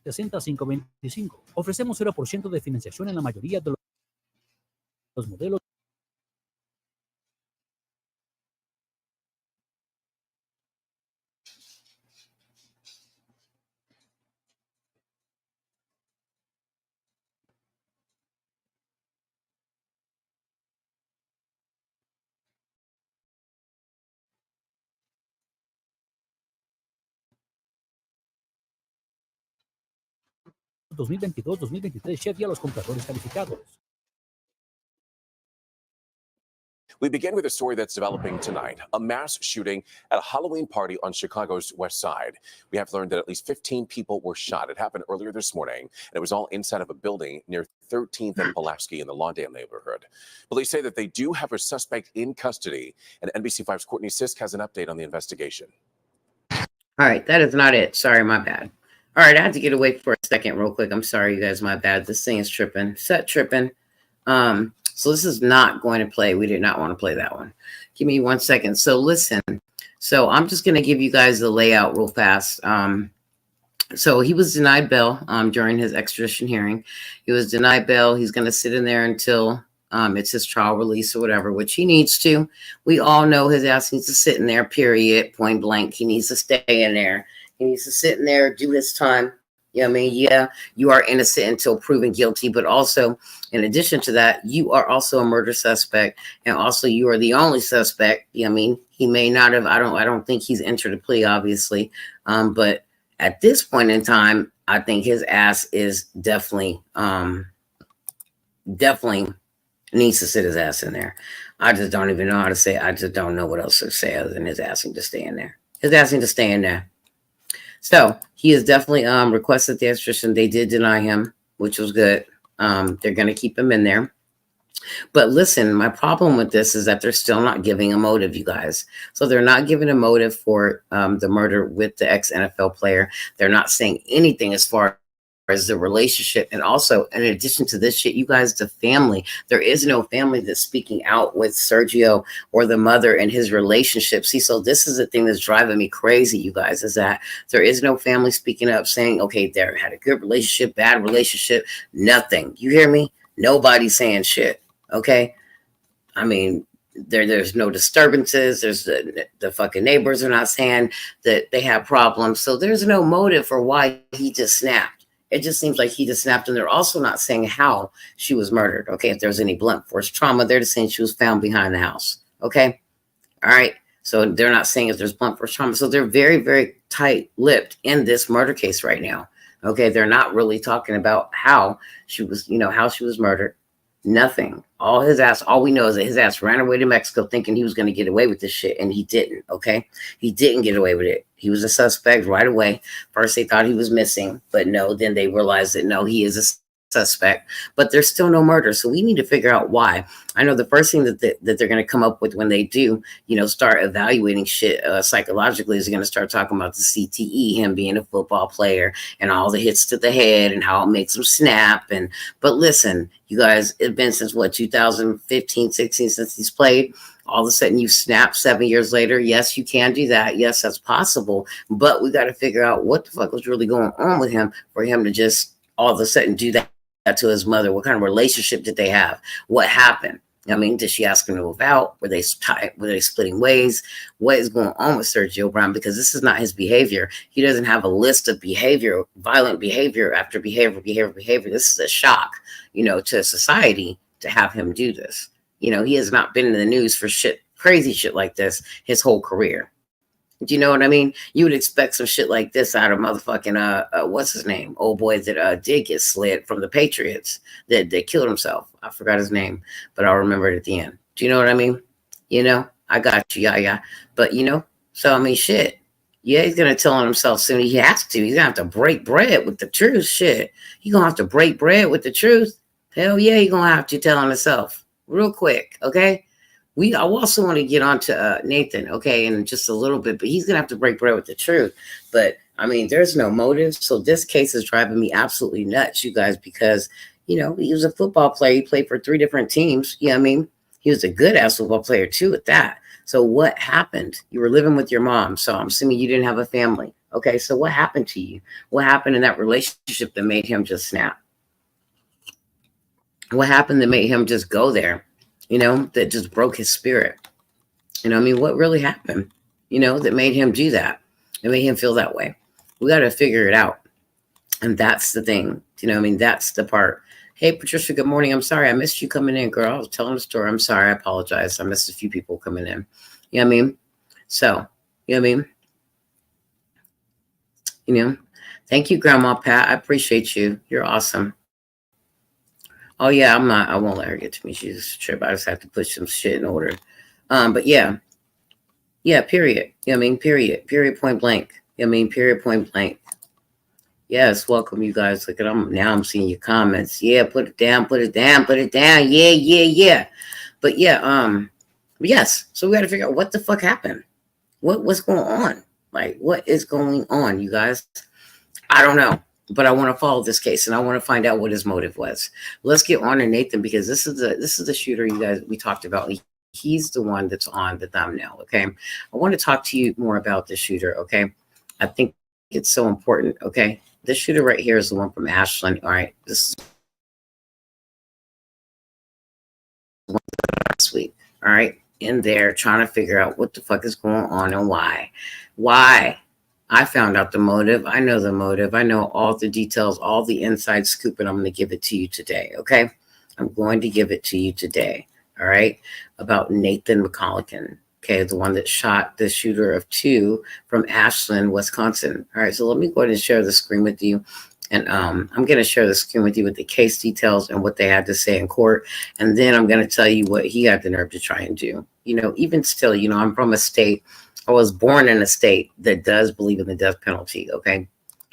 $65.25. Ofrecemos 0% de financiación en la mayoría de los modelos. ...2022-2023 Chevy a los compradores calificados. We begin with a story that's developing tonight, a mass shooting at a Halloween party on Chicago's west side. We have learned that at least 15 people were shot. It happened earlier this morning, and it was all inside of a building near 13th and Pulaski in the Lawndale neighborhood. Police say that they do have a suspect in custody, and NBC5's Courtney Sisk has an update on the investigation. All right, that is not it. Sorry, my bad. All right, I had to get away for a second real quick. I'm sorry, you guys, my bad. This thing is tripping. Set tripping. So this is not going to play. We did not want to play that one. Give me 1 second. So listen. So I'm just going to give you guys the layout real fast. So he was denied bail during his extradition hearing. He was denied bail. He's going to sit in there until it's his trial release or whatever, which he needs to. We all know his ass needs to sit in there, period, point blank. He needs to stay in there. He needs to sit in there, do his time. You know what I mean? Yeah, you are innocent until proven guilty, but also, in addition to that, you are also a murder suspect, and also you are the only suspect. You know what I mean? He may not have, I don't think he's entered a plea, obviously, but at this point in time, I think his ass is definitely needs to sit his ass in there. I just don't even know how to say it. I just don't know what else to say other than his ass needs to stay in there. His ass needs to stay in there. So he has definitely requested the extradition. They did deny him, which was good. They're going to keep him in there. But listen, my problem with this is that they're still not giving a motive, you guys. So they're not giving a motive for the murder with the ex-NFL player. They're not saying anything as far as the relationship. And also, in addition to this shit, you guys, the family, there is no family that's speaking out with Sergio or the mother and his relationship. See, so this is the thing that's driving me crazy, you guys, is that there is no family speaking up saying, okay, they had a good relationship, bad relationship, nothing. You hear me? Nobody's saying shit. Okay. I mean, there's no disturbances. There's the fucking neighbors are not saying that they have problems. So there's no motive for why he just snapped. It just seems like he just snapped, and they're also not saying how she was murdered. Okay, if there's any blunt force trauma, they're just saying she was found behind the house. Okay, all right. So they're not saying if there's blunt force trauma. So they're very, very tight-lipped in this murder case right now. Okay, they're not really talking about how she was, how she was murdered. Nothing. All we know is that his ass ran away to Mexico thinking he was going to get away with this shit, and he didn't, okay? He didn't get away with it. He was a suspect right away. First, they thought he was missing, but no, then they realized that, no, he is a suspect, but there's still no murder, so we need to figure out why. I know the first thing that they're going to come up with when they do, start evaluating shit psychologically is going to start talking about the CTE, him being a football player, and all the hits to the head and how it makes him snap. But listen, you guys, it's been since 2015, 16 since he's played. All of a sudden you snap 7 years later. Yes, you can do that. Yes, that's possible. But we got to figure out what the fuck was really going on with him for him to just all of a sudden do that to his mother. What kind of relationship did they have? What happened? I mean, did she ask him to move out? Were they splitting ways? What is going on with Sergio Brown? Because this is not his behavior. He doesn't have a list of violent behavior after behavior. This is a shock, to society to have him do this. He has not been in the news for crazy shit like this his whole career. Do you know what I mean? You would expect some shit like this out of motherfucking, what's his name? Old boy that did get slid from the Patriots that killed himself. I forgot his name, but I'll remember it at the end. Do you know what I mean? I got you. Yeah, yeah. But, so, I mean, shit. Yeah, he's going to tell on himself soon. He has to. He's going to have to break bread with the truth. Shit. He's going to have to break bread with the truth. Hell yeah, he's going to have to tell on himself real quick. Okay. I also want to get on to Nathan, okay, in just a little bit, but he's going to have to break bread with the truth. But, I mean, there's no motive. So this case is driving me absolutely nuts, you guys, because, he was a football player. He played for 3 different teams. You know what I mean? He was a good-ass football player, too, at that. So what happened? You were living with your mom, so I'm assuming you didn't have a family. Okay, so what happened to you? What happened in that relationship that made him just snap? What happened that made him just go there? That just broke his spirit. I mean, what really happened, that made him do that? It made him feel that way. We got to figure it out. And that's the thing. I mean, that's the part. Hey, Patricia, good morning. I'm sorry. I missed you coming in, girl. I was telling the story. I'm sorry. I apologize. I missed a few people coming in. You know what I mean? So, you know what I mean? Thank you, Grandma Pat. I appreciate you. You're awesome. Oh, yeah, I won't let her get to me. She's a trip. I just have to put some shit in order. But yeah. Yeah, period. You know what I mean? Period. Period, point blank. You know what I mean? Period, point blank. Yes, welcome you guys. Look at now I'm seeing your comments. Yeah, put it down, put it down, put it down. Yeah, yeah, yeah. But yeah, yes. So we got to figure out what the fuck happened. What's going on? Like, what is going on, you guys? I don't know. But I want to follow this case and I want to find out what his motive was. Let's get on to Nathan because this is the shooter you guys we talked about. He's the one that's on the thumbnail. Okay. I want to talk to you more about the shooter. Okay. I think it's so important. Okay. This shooter right here is the one from ASHLAND. All right. This is last week. All right. In there trying to figure out what the fuck is going on and why. Why? I found out the motive. I know the motive. I know all the details, all the inside scoop, and I'm going to give it to you today. Okay. I'm going to give it to you today. All right. About Nathan Monkelien. Okay, the one that shot the shooter of 2 from ASHLAND, Wisconsin. All right, so let me go ahead and share the screen with you. And I'm going to share the screen with you with the case details and what they had to say in court. And then I'm going to tell you what he had the nerve to try and do. Even still, I'm from a state. I was born in a state that does believe in the death penalty. Okay.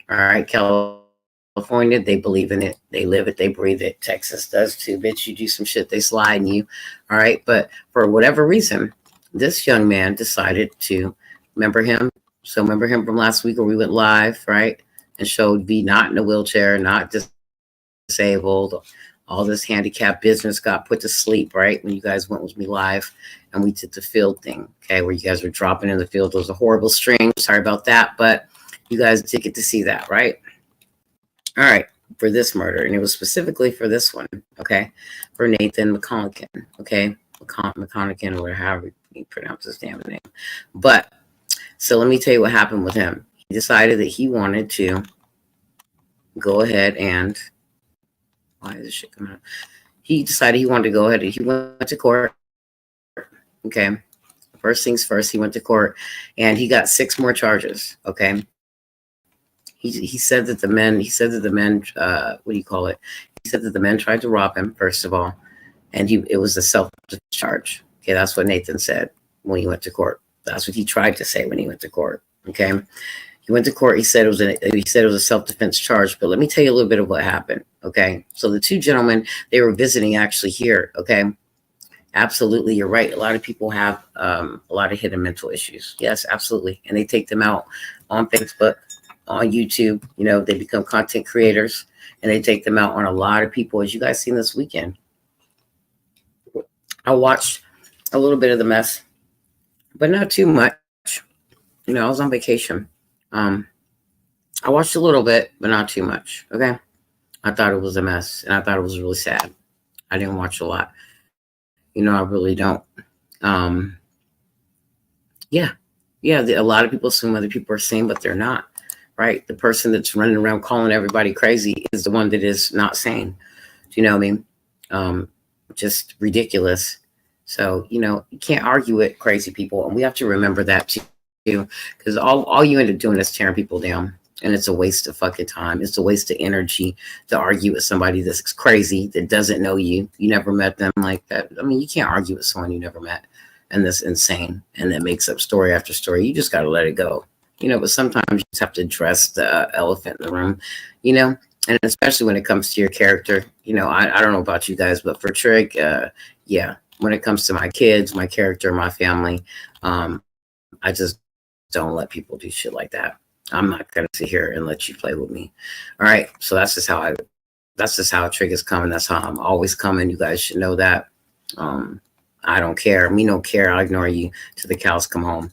All right, California, they believe in it. They live it. They breathe it. Texas does too. Bitch, you do some shit, they slide in you. All right. But for whatever reason, this young man decided to remember him. So remember him from last week where we went live, right? And showed V not in a wheelchair, not disabled. All this handicap business got put to sleep, right? When you guys went with me live and we did the field thing, okay? Where you guys were dropping in the field. It was a horrible stream. Sorry about that. But you guys did get to see that, right? All right. For this murder. And it was specifically for this one, okay? For Nathan Monkelien, okay? Monkelien, or however you pronounce his damn name. But so let me tell you what happened with him. He decided that he wanted to go ahead and why is this shit coming out? He decided he wanted to go ahead and he went to court. Okay. First things first, he went to court and he got 6 more charges. Okay. He said that the men, what do you call it? He said that the men tried to rob him, first of all, and it was a self-charge. Okay, that's what Nathan said when he went to court. That's what he tried to say when he went to court. Okay, he went to court. He said it was a self-defense charge. But let me tell you a little bit of what happened. Okay, so the 2 gentlemen, they were visiting actually here. Okay, absolutely, you're right. A lot of people have a lot of hidden mental issues. Yes, absolutely, and they take them out on Facebook, on YouTube. They become content creators, and they take them out on a lot of people, as you guys seen this weekend. I watched a little bit of the mess, but not too much. I was on vacation. I watched a little bit, but not too much. Okay. I thought it was a mess and I thought it was really sad. I didn't watch a lot. I really don't. Yeah. A lot of people assume other people are sane, but they're not, right? The person that's running around calling everybody crazy is the one that is not sane. Do you know what I mean? Just ridiculous. So, you can't argue with crazy people. And we have to remember that too, because all you end up doing is tearing people down. And it's a waste of fucking time. It's a waste of energy to argue with somebody that's crazy, that doesn't know you. You never met them like that. I mean, you can't argue with someone you never met. and that's insane, and that makes up story after story. You just got to let it go, but sometimes you just have to address the elephant in the room, and especially when it comes to your character. I don't know about you guys, but for Trig, yeah, when it comes to my kids, my character, my family, I just don't let people do shit like that. I'm not gonna sit here and let you play with me. All right, so that's just how Trig is coming. That's how I'm always coming. You guys should know that. I don't care. Me don't care. I'll ignore you till the cows come home.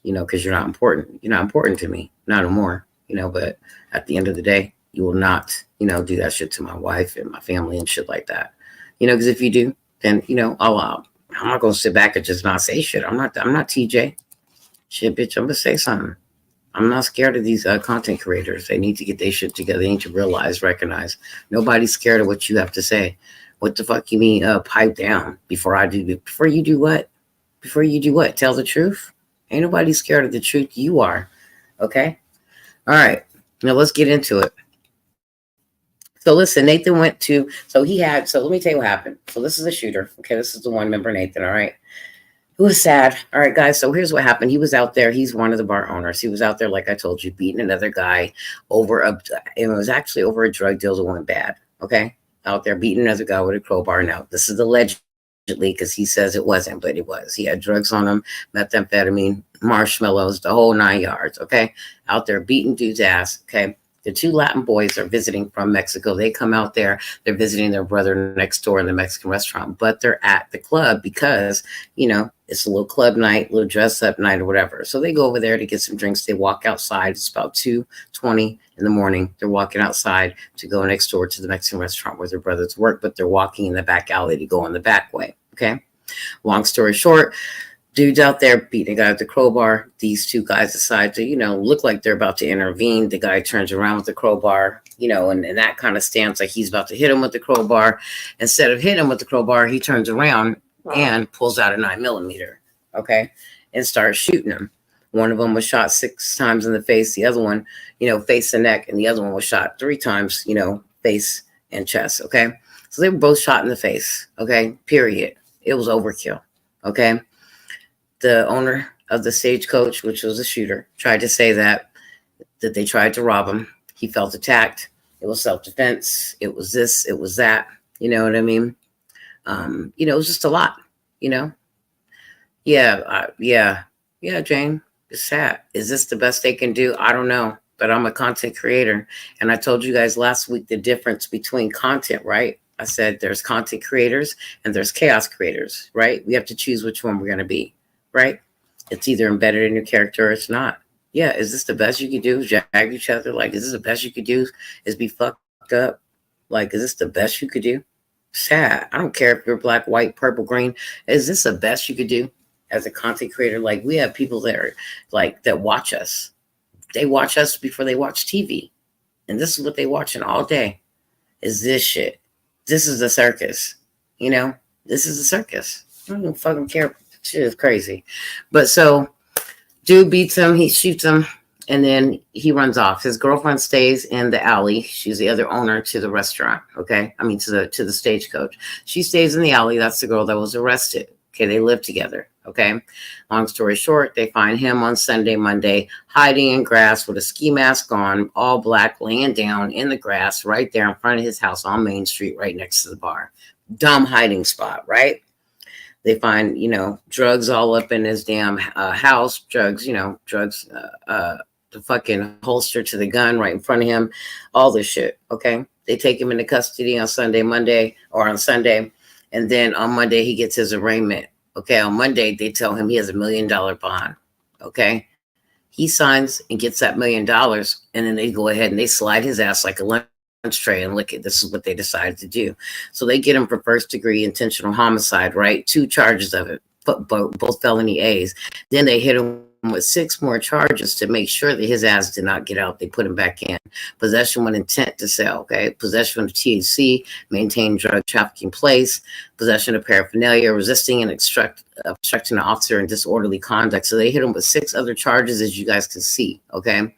Because you're not important. You're not important to me. Not anymore. But at the end of the day, you will not, do that shit to my wife and my family and shit like that. Because if you do, then I'm not gonna sit back and just not say shit. I'm not TJ. Shit, bitch, I'm gonna say something. I'm not scared of these content creators. They need to get their shit together. They need to recognize. Nobody's scared of what you have to say. What the fuck you mean? Pipe down before you do what? Before you do what? Tell the truth. Ain't nobody scared of the truth. You are. Okay. All right. Now let's get into it. So listen, Nathan let me tell you what happened. So this is a shooter. Okay. This is the one, member Nathan. All right. It was sad. All right, guys. So here's what happened. He was out there. He's one of the bar owners. He was out there, like I told you, beating another guy it was actually over a drug deal that went bad. Okay. Out there beating another guy with a crowbar. Now, this is allegedly, because he says it wasn't, but it was. He had drugs on him, methamphetamine, marshmallows, the whole 9 yards. Okay. Out there beating dude's ass. Okay. The two Latin boys are visiting from Mexico. They come out there. They're visiting their brother next door in the Mexican restaurant, but they're at the club because, it's a little club night, little dress up night or whatever. So they go over there to get some drinks. They walk outside. It's about 2:20 in the morning. They're walking outside to go next door to the Mexican restaurant where their brothers work, but they're walking in the back alley to go on the back way. Okay. Long story short, dude's out there beating a guy with the crowbar. These two guys decide to, look like they're about to intervene. The guy turns around with the crowbar, and that kind of stance like he's about to hit him with the crowbar. Instead of hitting him with the crowbar, he turns around and pulls out a 9mm. Okay. And starts shooting him. One of them was shot 6 times in the face. The other one, face and neck. And the other one was shot 3 times, face and chest. Okay. So they were both shot in the face. Okay. Period. It was overkill. Okay. The owner of the Stagecoach, which was a shooter, tried to say that they tried to rob him. He felt attacked. It was self-defense. It was this. It was that. You know what I mean? It was just a lot. Yeah, Jane. It's sad. Is this the best they can do? I don't know. But I'm a content creator. And I told you guys last week the difference between content, right? I said there's content creators and there's chaos creators, right? We have to choose which one we're going to be. Right? It's either embedded in your character or it's not. Yeah. Is this the best you could do? Jag each other? Like, is this the best you could do? Is be fucked up? Like, is this the best you could do? Sad. I don't care if you're black, white, purple, green. Is this the best you could do as a content creator? Like, we have people that are like, that watch us. They watch us before they watch TV. And this is what they watching all day is this shit. This is a circus. This is a circus. I don't fucking care. Shit is crazy. But so dude beats him, he shoots him, and then he runs off. His girlfriend stays in the alley. She's the other owner to the restaurant. Okay. I mean to the Stagecoach. She stays in the alley. That's the girl that was arrested. Okay, they live together. Okay. Long story short, they find him on Sunday, Monday, hiding in grass with a ski mask on, all black, laying down in the grass right there in front of his house on Main Street, right next to the bar. Dumb hiding spot, right? They find, drugs all up in his damn house, drugs, the fucking holster to the gun right in front of him, all this shit. Okay. They take him into custody on Sunday, on Sunday. And then on Monday, he gets his arraignment. Okay. On Monday, they tell him he has $1 million bond. Okay. He signs and gets that $1 million. And then they go ahead and they slide his ass like a lunch tray and look at this is what they decided to do. So they get him for first degree intentional homicide, right? 2 charges of it, both felony A's. Then they hit him with 6 more charges to make sure that his ass did not get out. They put him back in. Possession with intent to sell, okay? Possession of THC, maintain drug trafficking place, possession of paraphernalia, resisting and obstructing an officer in disorderly conduct. So they hit him with 6 other charges, as you guys can see, okay?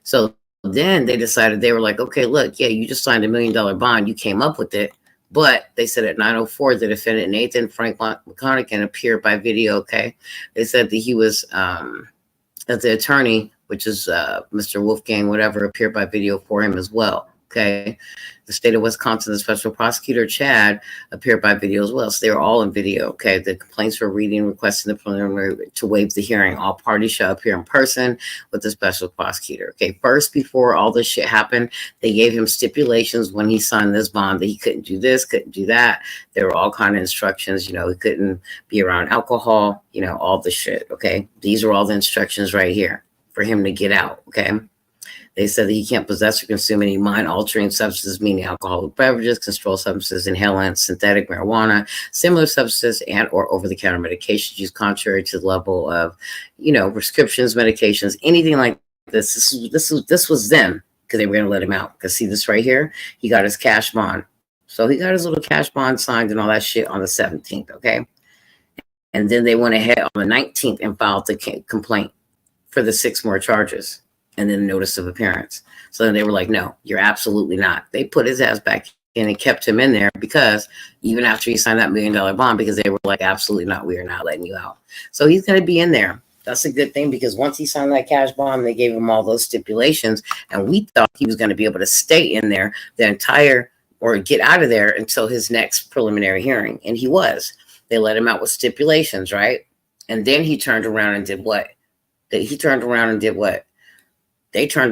So then they decided, they were like, okay, look, yeah, you just signed $1 million bond. You came up with it. But they said at 9:04, the defendant Nathan Frank McConaughey appeared by video. Okay, they said that he was that the attorney, which is Mr. Wolfgang, whatever, appeared by video for him as well. Okay. The state of Wisconsin, the special prosecutor, Chad, appeared by video as well. So they were all in video. Okay. The complaints were reading, requesting the preliminary to waive the hearing. All parties shall appear in person with the special prosecutor. Okay. First, before all this shit happened, they gave him stipulations when he signed this bond that he couldn't do this, couldn't do that. There were all kind of instructions. You know, he couldn't be around alcohol, you know, all the shit. Okay. These are all the instructions right here for him to get out. Okay. They said that he can't possess or consume any mind-altering substances, meaning alcoholic beverages, controlled substances, inhalants, synthetic marijuana, similar substances, and or over-the-counter medications used contrary to the level of, you know, prescriptions, medications, anything like this. This was them because they were going to let him out. Because see this right here, he got his cash bond. So he got his little cash bond signed and all that shit on the 17th. Okay, and then they went ahead on the 19th and filed the complaint for the 6 more charges. And then notice of appearance. So then they were like, no, you're absolutely not. They put his ass back in and kept him in there because even after he signed that $1 million bond, because they were like, absolutely not, we are not letting you out. So he's going to be in there. That's a good thing because once he signed that cash bond, they gave him all those stipulations. And we thought he was going to be able to stay in there the entire or get out of there until his next preliminary hearing. And he was. They let him out with stipulations, right? And then he turned around and did what? They turned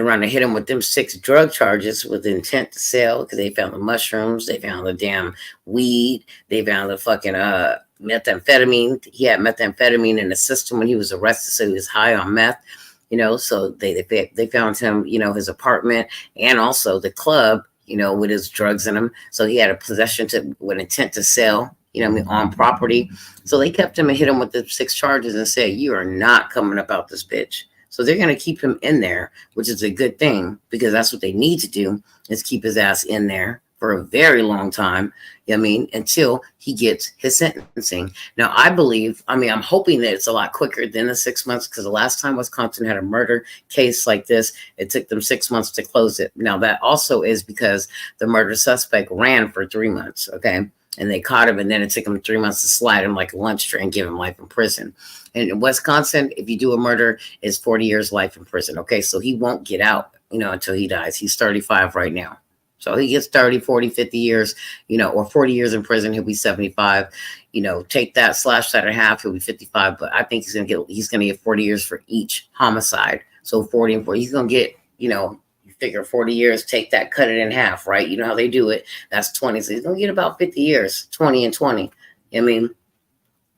around and hit him with them 6 drug charges with intent to sell because they found the mushrooms, they found the damn weed, they found the fucking methamphetamine. He had methamphetamine in the system when he was arrested, so he was high on meth, you know. So they found him, you know, his apartment and also the club, you know, with his drugs in him. So he had a possession with intent to sell, you know, on property. So they kept him and hit him with the 6 charges and said, you are not coming up out this bitch. So they're going to keep him in there, which is a good thing because that's what they need to do is keep his ass in there for a very long time. I mean, until he gets his sentencing. Now, I'm hoping that it's a lot quicker than the 6 months because the last time Wisconsin had a murder case like this, it took them 6 months to close it. Now, that also is because the murder suspect ran for 3 months. Okay. And they caught him, and then it took him 3 months to slide him like a lunch tray and give him life in prison. And in Wisconsin, if you do a murder, it's 40 years life in prison. Okay, so he won't get out, you know, until he dies. He's 35 right now. So he gets 30, 40, 50 years, you know, or 40 years in prison, he'll be 75. You know, take that, slash that in half, he'll be 55. But I think he's gonna get 40 years for each homicide. So 40 and 40, he's gonna get, you know, figure 40 years, take that, cut it in half, right? You know how they do it. That's 20. So he's going to get about 50 years, 20 and 20. I mean,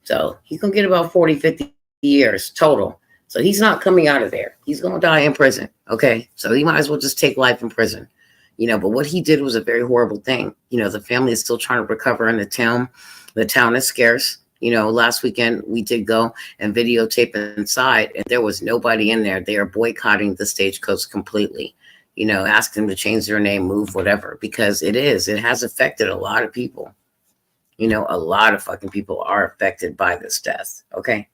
so he's going to get about 40, 50 years total. So he's not coming out of there. He's going to die in prison. Okay. So he might as well just take life in prison, you know, but what he did was a very horrible thing. You know, the family is still trying to recover in the town. The town is scarce. You know, last weekend we did go and videotape inside and there was nobody in there. They are boycotting the Stagecoach completely. You know, ask them to change their name, move, whatever, because it has affected a lot of people. You know, a lot of fucking people are affected by this death. Okay.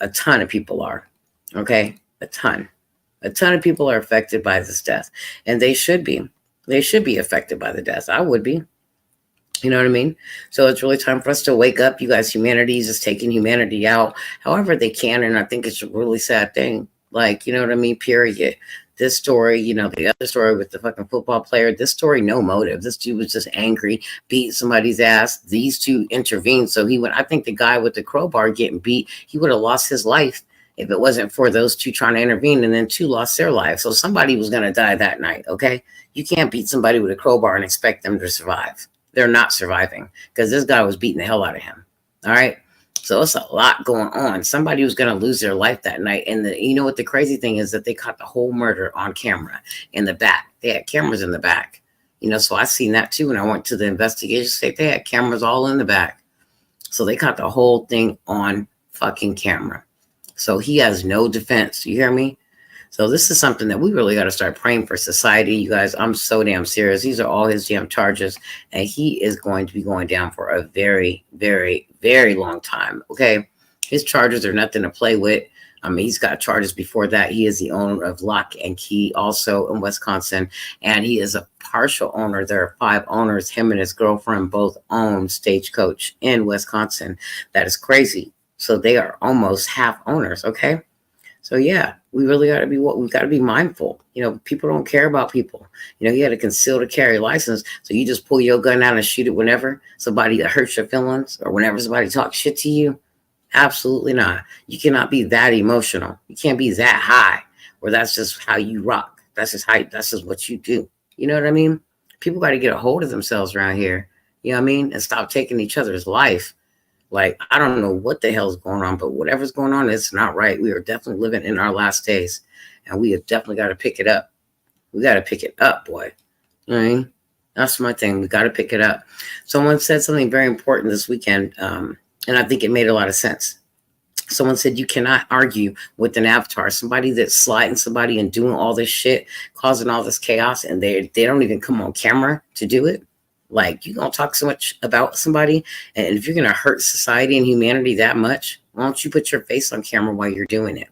A ton of people are. Okay. A ton of people are affected by this death and they should be affected by the death. I would be, you know what I mean? So it's really time for us to wake up. You guys, humanity is just taking humanity out however they can. And I think it's a really sad thing. Like, you know what I mean? Period. This story, you know, the other story with the fucking football player, this story, no motive. This dude was just angry, beat somebody's ass. These two intervened. So I think the guy with the crowbar getting beat, he would have lost his life if it wasn't for those two trying to intervene. And then 2 lost their life. So somebody was going to die that night. Okay. You can't beat somebody with a crowbar and expect them to survive. They're not surviving because this guy was beating the hell out of him. All right. So it's a lot going on. Somebody was going to lose their life that night. And you know what the crazy thing is that they caught the whole murder on camera in the back. They had cameras in the back, you know, so I seen that too. When I went to the investigation state, they had cameras all in the back. So they caught the whole thing on fucking camera. So he has no defense. You hear me? So this is something that we really got to start praying for society. You guys, I'm so damn serious. These are all his damn charges. And he is going to be going down for a very, very, very long time. Okay. His charges are nothing to play with. I mean, he's got charges before that. He is the owner of Lock and Key, also in Wisconsin, and he is a partial owner. There are 5 owners. Him and his girlfriend both own Stagecoach in Wisconsin. That is crazy. So they are almost half owners. Okay. So yeah, we really got to be we got to be mindful. You know, people don't care about people. You know, you had a concealed carry license, so you just pull your gun out and shoot it whenever somebody hurts your feelings or whenever somebody talks shit to you. Absolutely not. You cannot be that emotional. You can't be that high, where that's just how you rock. That's just what you do. You know what I mean? People got to get a hold of themselves around here. You know what I mean? And stop taking each other's life. Like, I don't know what the hell's going on, but whatever's going on, it's not right. We are definitely living in our last days, and we have definitely got to pick it up. We got to pick it up, boy. You know what I mean? That's my thing. We got to pick it up. Someone said something very important this weekend, and I think it made a lot of sense. Someone said you cannot argue with an avatar, somebody that's sliding somebody and doing all this shit, causing all this chaos, and they don't even come on camera to do it. Like, you don't talk so much about somebody, and if you're going to hurt society and humanity that much, why don't you put your face on camera while you're doing it?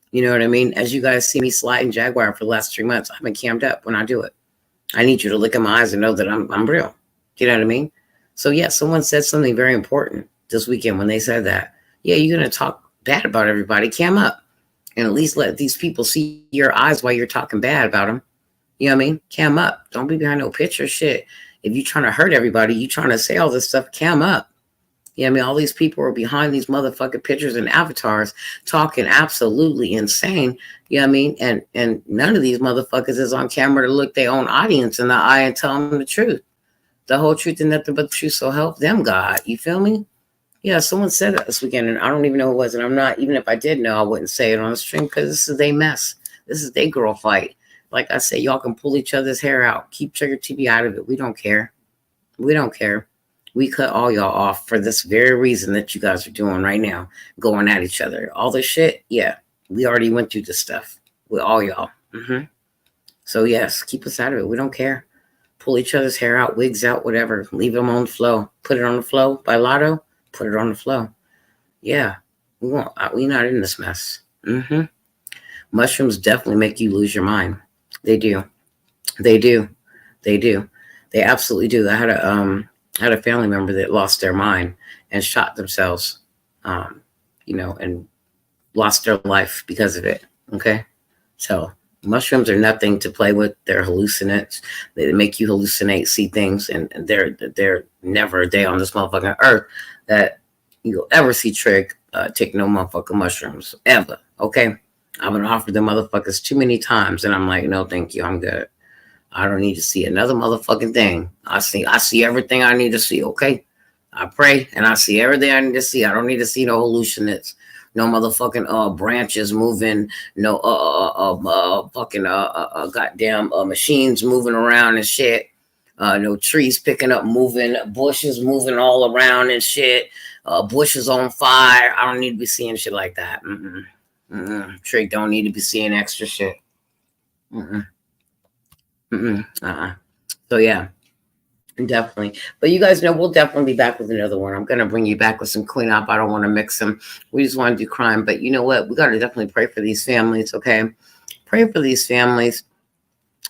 You know what I mean? As you guys see me sliding Jaguar for the last 3 months, I've been cammed up when I do it. I need you to look in my eyes and know that I'm real. You know what I mean? So yeah, someone said something very important this weekend when they said that. Yeah, you're going to talk bad about everybody, cam up, and at least let these people see your eyes while you're talking bad about them. You know what I mean? Cam up. Don't be behind no picture shit. If you're trying to hurt everybody, you trying to say all this stuff, cam up. You know what I mean? All these people are behind these motherfucking pictures and avatars talking absolutely insane. You know what I mean? And none of these motherfuckers is on camera to look their own audience in the eye and tell them the truth. The whole truth and nothing but the truth, so help them God. You feel me? Yeah, someone said that this weekend, and I don't even know who it was. And I'm not, even if I did know, I wouldn't say it on the stream because this is their mess. This is their girl fight. Like I say, y'all can pull each other's hair out. Keep Trigger TV out of it. We don't care. We don't care. We cut all y'all off for this very reason that you guys are doing right now, going at each other. All this shit, yeah, we already went through this stuff with all y'all. So yes, keep us out of it. We don't care. Pull each other's hair out, wigs out, whatever. Leave them on the flow. Put it on the flow by Lotto. Put it on the flow. Yeah, we're not in this mess. Mushrooms definitely make you lose your mind. They do. They do. They do. They absolutely do. I had a family member that lost their mind and shot themselves, you know, and lost their life because of it. Okay. So mushrooms are nothing to play with. They're hallucinants. They make you hallucinate, see things, and they're never a day on this motherfucking earth that you'll ever see Trig take no motherfucking mushrooms ever. Okay. I've been offered them motherfuckers too many times, and I'm like, no, thank you. I'm good. I don't need to see another motherfucking thing. I see everything I need to see. Okay. I pray and I see everything I need to see. I don't need to see no hallucinates, no motherfucking branches moving, no fucking goddamn machines moving around and shit. No trees picking up, moving, bushes moving all around and shit. Bushes on fire. I don't need to be seeing shit like that. Trick don't need to be seeing extra shit. So yeah, definitely. But you guys know we'll definitely be back with another one. I'm gonna bring you back with some cleanup. I don't want to mix them. We just want to do crime. But you know what? We gotta definitely pray for these families. Okay, pray for these families.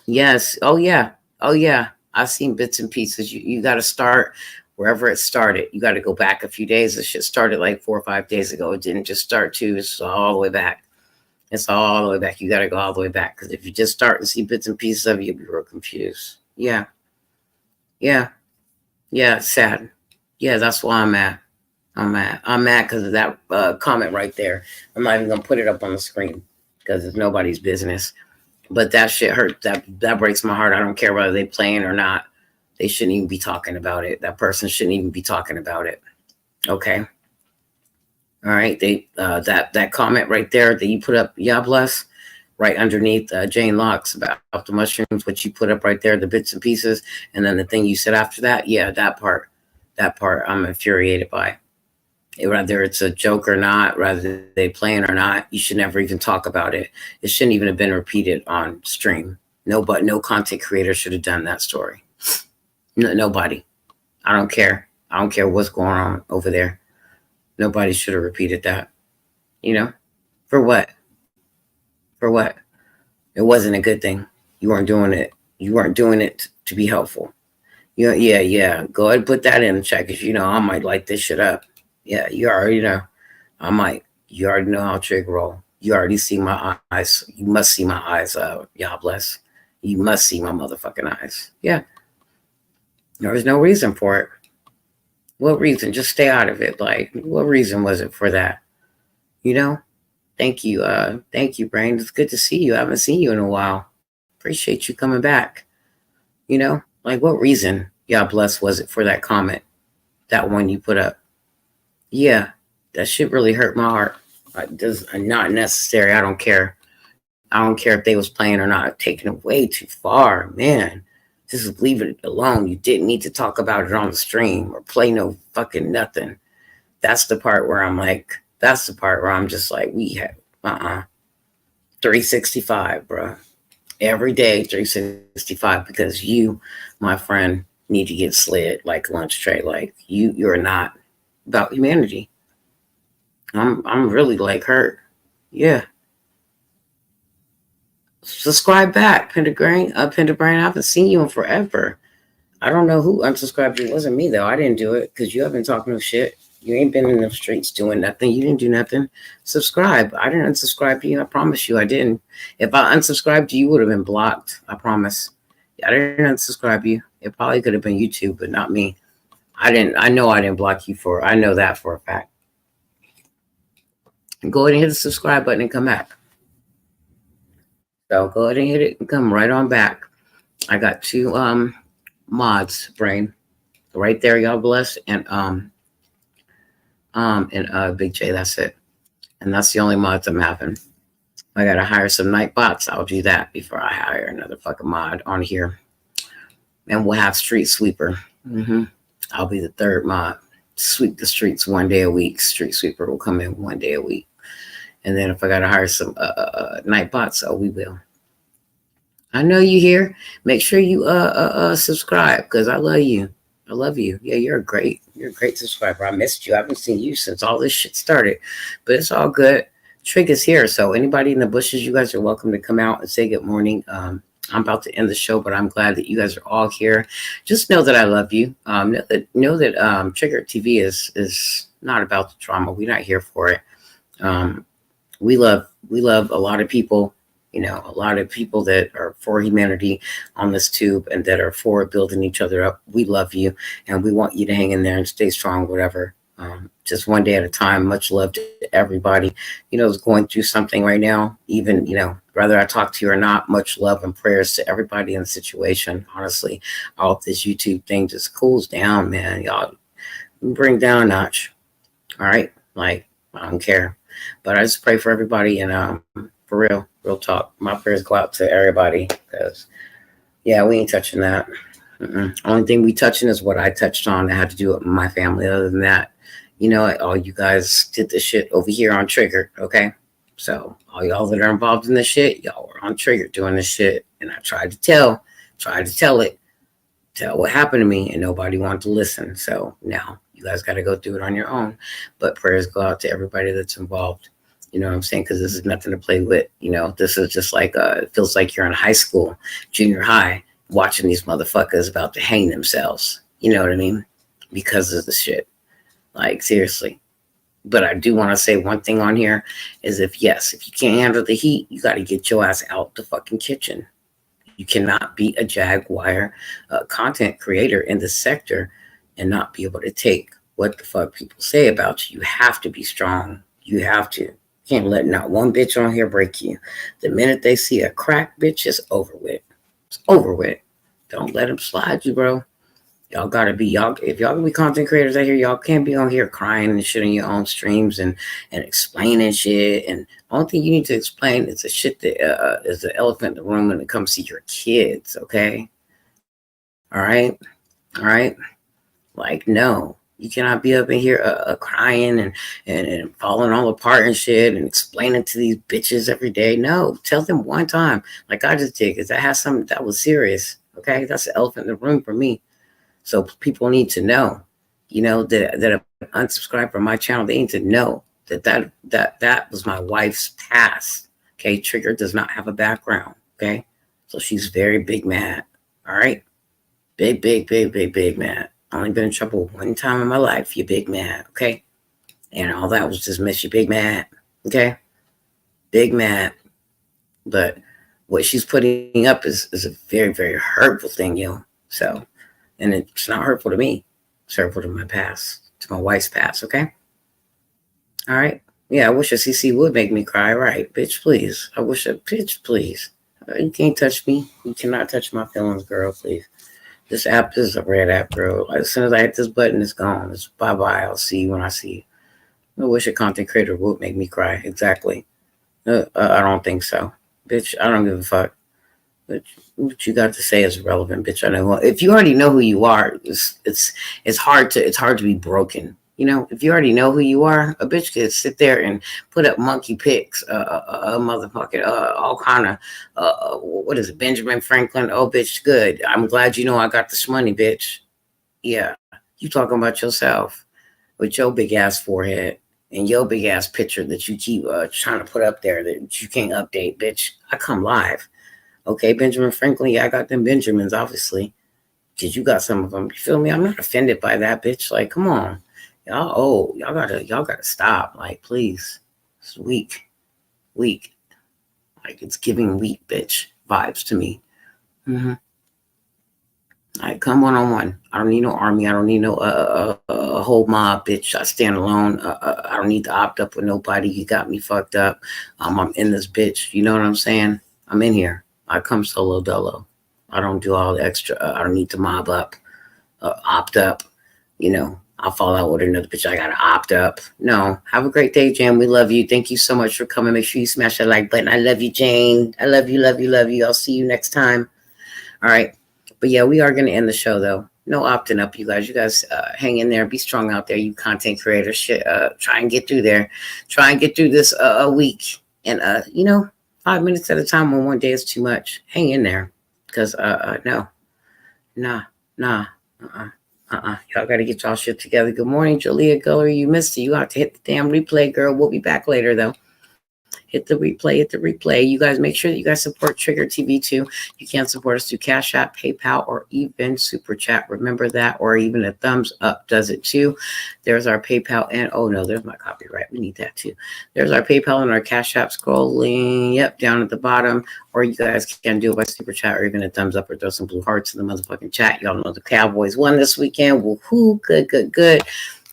Yes. Oh yeah. Oh yeah. I've seen bits and pieces. You got to start wherever it started. You got to go back a few days. This shit started like 4 or 5 days ago. It didn't just start too. It's all the way back. It's all the way back. You got to go all the way back. Because if you just start and see bits and pieces of it, you'll be real confused. Yeah. Yeah. Yeah. It's sad. Yeah. That's why I'm mad. I'm mad because of that comment right there. I'm not even going to put it up on the screen because it's nobody's business. But that shit hurt. That breaks my heart. I don't care whether they playing or not. They shouldn't even be talking about it. That person shouldn't even be talking about it. Okay. All right. They that comment right there that you put up, yeah, bless, right underneath Jane Locke's about the mushrooms, what you put up right there, the bits and pieces, and then the thing you said after that, yeah, that part I'm infuriated by. Whether it's a joke or not, whether they playing or not, you should never even talk about it. It shouldn't even have been repeated on stream. No content creator should have done that story. No, nobody. I don't care. I don't care what's going on over there. Nobody should have repeated that. You know, For what? For what? It wasn't a good thing. You weren't doing it. You weren't doing it to be helpful. Yeah. Go ahead and put that in the chat because I might light this shit up. Yeah, you already know. I might. You already know how trigger roll. You already see my eyes. You must see my eyes. Y'all bless. You must see my motherfucking eyes. Yeah. There's no reason for it. What reason? Just stay out of it. Like, what reason was it for that? Thank you. Thank you, Brain. It's good to see you. I haven't seen you in a while. Appreciate you coming back. Like what reason, y'all bless, was it for that comment? That one you put up. Yeah, that shit really hurt my heart. Does not necessary. I don't care. I don't care if they was playing or not. Taking it way too far, man. Just leave it alone. You didn't need to talk about it on the stream or play no fucking nothing. That's the part where I'm like, that's the part where I'm just like, we have 365, bro. Every day 365 because you, my friend, need to get slid like a lunch tray. Like you're not about humanity. I'm really like hurt. Yeah. Subscribe back, Pentagram. Pentagram, I haven't seen you in forever. I don't know who unsubscribed you. It wasn't me though. I didn't do it because you haven't talking no shit. You ain't been in the streets doing nothing. You didn't do nothing. Subscribe. I didn't unsubscribe to you. I promise you I didn't. If I unsubscribed to you, you would have been blocked. I promise. I didn't unsubscribe you. It probably could have been YouTube, but not me. I know I didn't block you I know that for a fact. Go ahead and hit the subscribe button and come back. So go ahead and hit it and come right on back. I got 2 mods, Brain. Right there, y'all bless. And Big J, that's it. And that's the only mods I'm having. I gotta hire some night bots. I'll do that before I hire another fucking mod on here. And we'll have Street Sweeper. I'll be the 3rd mod. Sweep the streets 1 day a week. Street Sweeper will come in 1 day a week. And then if I gotta hire some night bots, we will. I know you here. Make sure you subscribe because I love you. I love you. Yeah, you're a great subscriber. I missed you. I haven't seen you since all this shit started. But it's all good. Trig is here. So anybody in the bushes, you guys are welcome to come out and say good morning. I'm about to end the show, but I'm glad that you guys are all here. Just know that I love you. Know that Trigger TV is not about the drama. We're not here for it. We love a lot of people. A lot of people that are for humanity on this tube and that are for building each other up. We love you and we want you to hang in there and stay strong, whatever. Just one day at a time. Much love to everybody, is going through something right now. Even, whether I talk to you or not, much love and prayers to everybody in the situation. Honestly, all of this YouTube thing just cools down, man. Y'all bring down a notch. All right. Like, I don't care. But I just pray for everybody and for real talk. My prayers go out to everybody because, yeah, we ain't touching that. Only thing we touching is what I touched on that had to do with my family. Other than that, all you guys did this shit over here on Trigger, okay? So all y'all that are involved in this shit, y'all were on Trigger doing this shit. And I tried to tell what happened to me, and nobody wanted to listen. So now you guys got to go through it on your own. But prayers go out to everybody that's involved. You know what I'm saying? Because this is nothing to play with. This is just like, it feels like you're in high school, junior high, watching these motherfuckers about to hang themselves. You know what I mean? Because of the shit. Like, seriously. But I do want to say one thing on here is if you can't handle the heat, you got to get your ass out the fucking kitchen. You cannot be a Jaguar content creator in the sector and not be able to take what the fuck people say about you. You have to be strong. You have to. You can't let not one bitch on here break you. The minute they see a crack, bitch, it's over with. It's over with. Don't let them slide you, bro. Y'all gotta be if y'all gonna be content creators out here, y'all can't be on here crying and shit on your own streams and explaining shit. And the only thing you need to explain is the shit that is the elephant in the room when it comes to your kids, okay? All right. Like, no, you cannot be up in here crying and falling all apart and shit and explaining to these bitches every day. No, tell them one time, like I just did, because that has something that was serious. Okay, that's the elephant in the room for me. So people need to know, that unsubscribe from my channel. They need to know That was my wife's past. Okay, Trigger does not have a background. Okay, so she's very big mad. All right, big mad. Only been in trouble one time in my life. You big mad. Okay, and all that was just miss you big mad. Okay, big mad. But what she's putting up is a very hurtful thing, yo. So, and it's not hurtful to me. It's hurtful to my past, to my wife's past. Okay. All right. Yeah, I wish a CC would make me cry. Right, bitch, please. I wish a bitch, please. You can't touch me. You cannot touch my feelings, girl, please. This app is a red app, girl. As soon as I hit this button, it's gone. It's bye-bye. I'll see you when I see you. I wish a content creator would make me cry. Exactly. I don't think so. Bitch, I don't give a fuck. But what you got to say is irrelevant, bitch. I know. If you already know who you are, it's hard to be broken. You know, if you already know who you are, a bitch could sit there and put up monkey pics, motherfucking, all kind of, what is it, Benjamin Franklin? Oh, bitch, good. I'm glad you know I got this money, bitch. Yeah, you talking about yourself with your big ass forehead and your big ass picture that you keep trying to put up there that you can't update, bitch. I come live. Okay, Benjamin Franklin, yeah, I got them Benjamins, obviously, because you got some of them. You feel me? I'm not offended by that, bitch. Like, come on. Y'all gotta stop. Like, please. It's weak. Like, it's giving weak bitch vibes to me. All right, come one-on-one. I don't need no army. I don't need no whole mob, bitch. I stand alone. I don't need to opt up with nobody. You got me fucked up. I'm in this bitch. You know what I'm saying? I'm in here. I come solo dolo. I don't do all the extra. I don't need to mob up, opt up. You know, I'll fall out with another bitch. I gotta opt up. No. Have a great day, Jan. We love you. Thank you so much for coming. Make sure you smash that like button. I love you, Jane. I love you. I'll see you next time. All right. But yeah, we are going to end the show, though. No opting up, you guys. You guys hang in there. Be strong out there, you content creators. Try and get through there. Try and get through this a week. And, 5 minutes at a time on one day is too much. Hang in there. Because, no. Nah. Y'all got to get y'all shit together. Good morning, Julia Guller. You missed it. You have to hit the damn replay, girl. We'll be back later, though. Hit the replay. You guys make sure that you guys support Trigger TV too. You can support us through Cash App, PayPal, or even Super Chat. Remember that, or even a thumbs up does it too. There's our PayPal and there's my copyright. We need that too. There's our PayPal and our Cash App scrolling. Yep, down at the bottom. Or you guys can do it by Super Chat or even a thumbs up or throw some blue hearts in the motherfucking chat. Y'all know the Cowboys won this weekend. Woohoo! Good.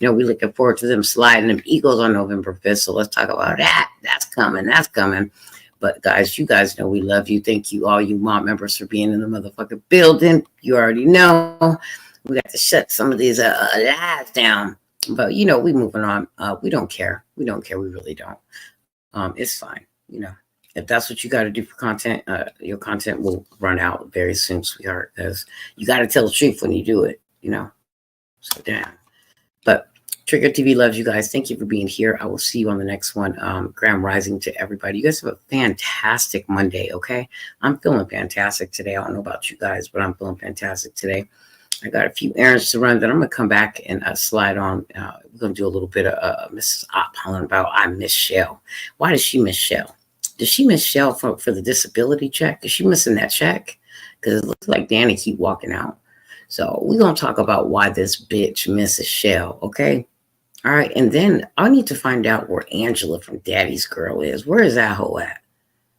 We're looking forward to them sliding them Eagles on November 5th. So let's talk about that. That's coming. But guys, you guys know we love you. Thank you, all you mom members, for being in the motherfucking building. You already know. We got to shut some of these lives down. But, we moving on. We don't care. We really don't. It's fine. If that's what you got to do for content, your content will run out very soon, sweetheart. Because you got to tell the truth when you do it, So damn. But Trigger TV loves you guys. Thank you for being here. I will see you on the next one. Grand Rising to everybody. You guys have a fantastic Monday, okay? I'm feeling fantastic today. I don't know about you guys, but I'm feeling fantastic today. I got a few errands to run. Then I'm going to come back and slide on. We're going to do a little bit of Mrs. Opp hollering about I miss Shell. Why does she miss Shell? Does she miss Shell for the disability check? Is she missing that check? Because it looks like Danny keep walking out. So we're going to talk about why this bitch misses Shell, okay? All right, and then I need to find out where Angela from Daddy's Girl is. Where is that hoe at?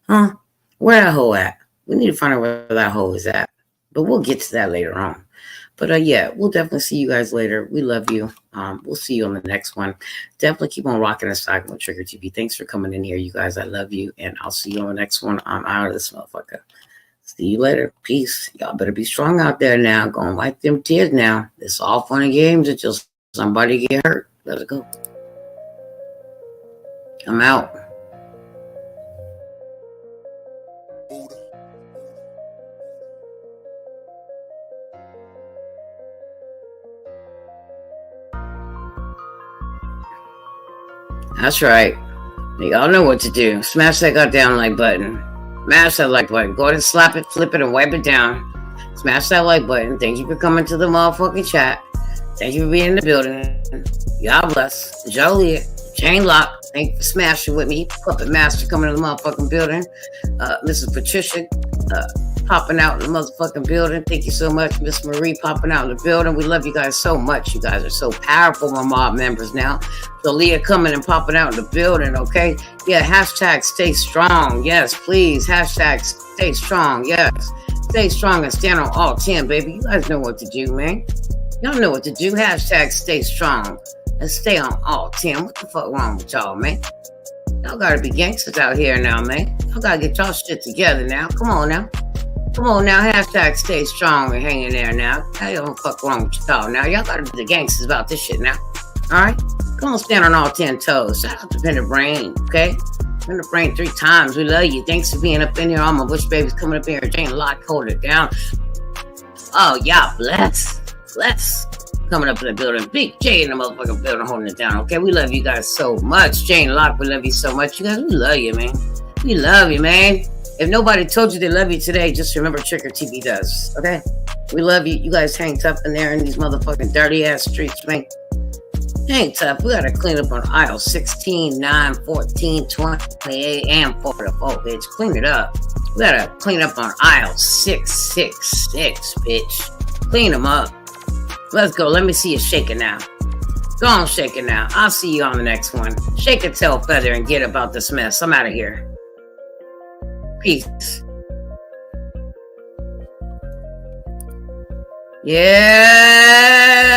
Huh? Where that hoe at? We need to find out where that hoe is at. But we'll get to that later on. But yeah, we'll definitely see you guys later. We love you. We'll see you on the next one. Definitely keep on rocking and stocking with Trigger TV. Thanks for coming in here, you guys. I love you. And I'll see you on the next one. I'm out of this motherfucker. See you later. Peace. Y'all better be strong out there now. Go and wipe them tears now. It's all fun and games until somebody get hurt. Let's go. I'm out. That's right. Y'all know what to do. Smash that goddamn like button. Smash that like button. Go ahead and slap it, flip it, and wipe it down. Smash that like button. Thank you for coming to the motherfucking chat. Thank you for being in the building. God bless. Joliet. Jane Locke, thank you for smashing with me. Puppet Master coming in the motherfucking building. Mrs. Patricia popping out in the motherfucking building. Thank you so much. Miss Marie popping out in the building. We love you guys so much. You guys are so powerful, my mob members now. So Leah coming and popping out in the building, okay? Yeah, hashtag stay strong. Yes, please. Hashtag stay strong. Yes. Stay strong and stand on all 10, baby. You guys know what to do, man. Y'all know what to do. Hashtag stay strong and stay on all 10. What the fuck wrong with y'all, man? Y'all gotta be gangsters out here now, man. Y'all gotta get y'all shit together now. Come on now. Come on now. Hashtag stay strong and hang in there now. How y'all fuck wrong with y'all now? Y'all gotta be the gangsters about this shit now. Alright? Come on, stand on all 10 toes. Shout out to Pender Brain, okay? Pender Brain 3 times. We love you. Thanks for being up in here. All my Bush babies coming up here. Jane Locke holding it down. Oh, y'all bless. Bless. Coming up in the building. Big J in the motherfucking building holding it down, okay? We love you guys so much. Jane Locke, we love you so much. You guys, we love you, man. We love you, man. If nobody told you they love you today, just remember Trigger TV does, okay? We love you. You guys hang tough in there in these motherfucking dirty ass streets, man. Hang tough. We gotta clean up on aisle 16, 9, 14, 28, and 44, bitch. Clean it up. We gotta clean up on aisle 666, bitch. Clean them up. Let's go. Let me see you shake it now. Go on, shake it now. I'll see you on the next one. Shake a tail feather and get about this mess. I'm out of here. Peace. Yeah.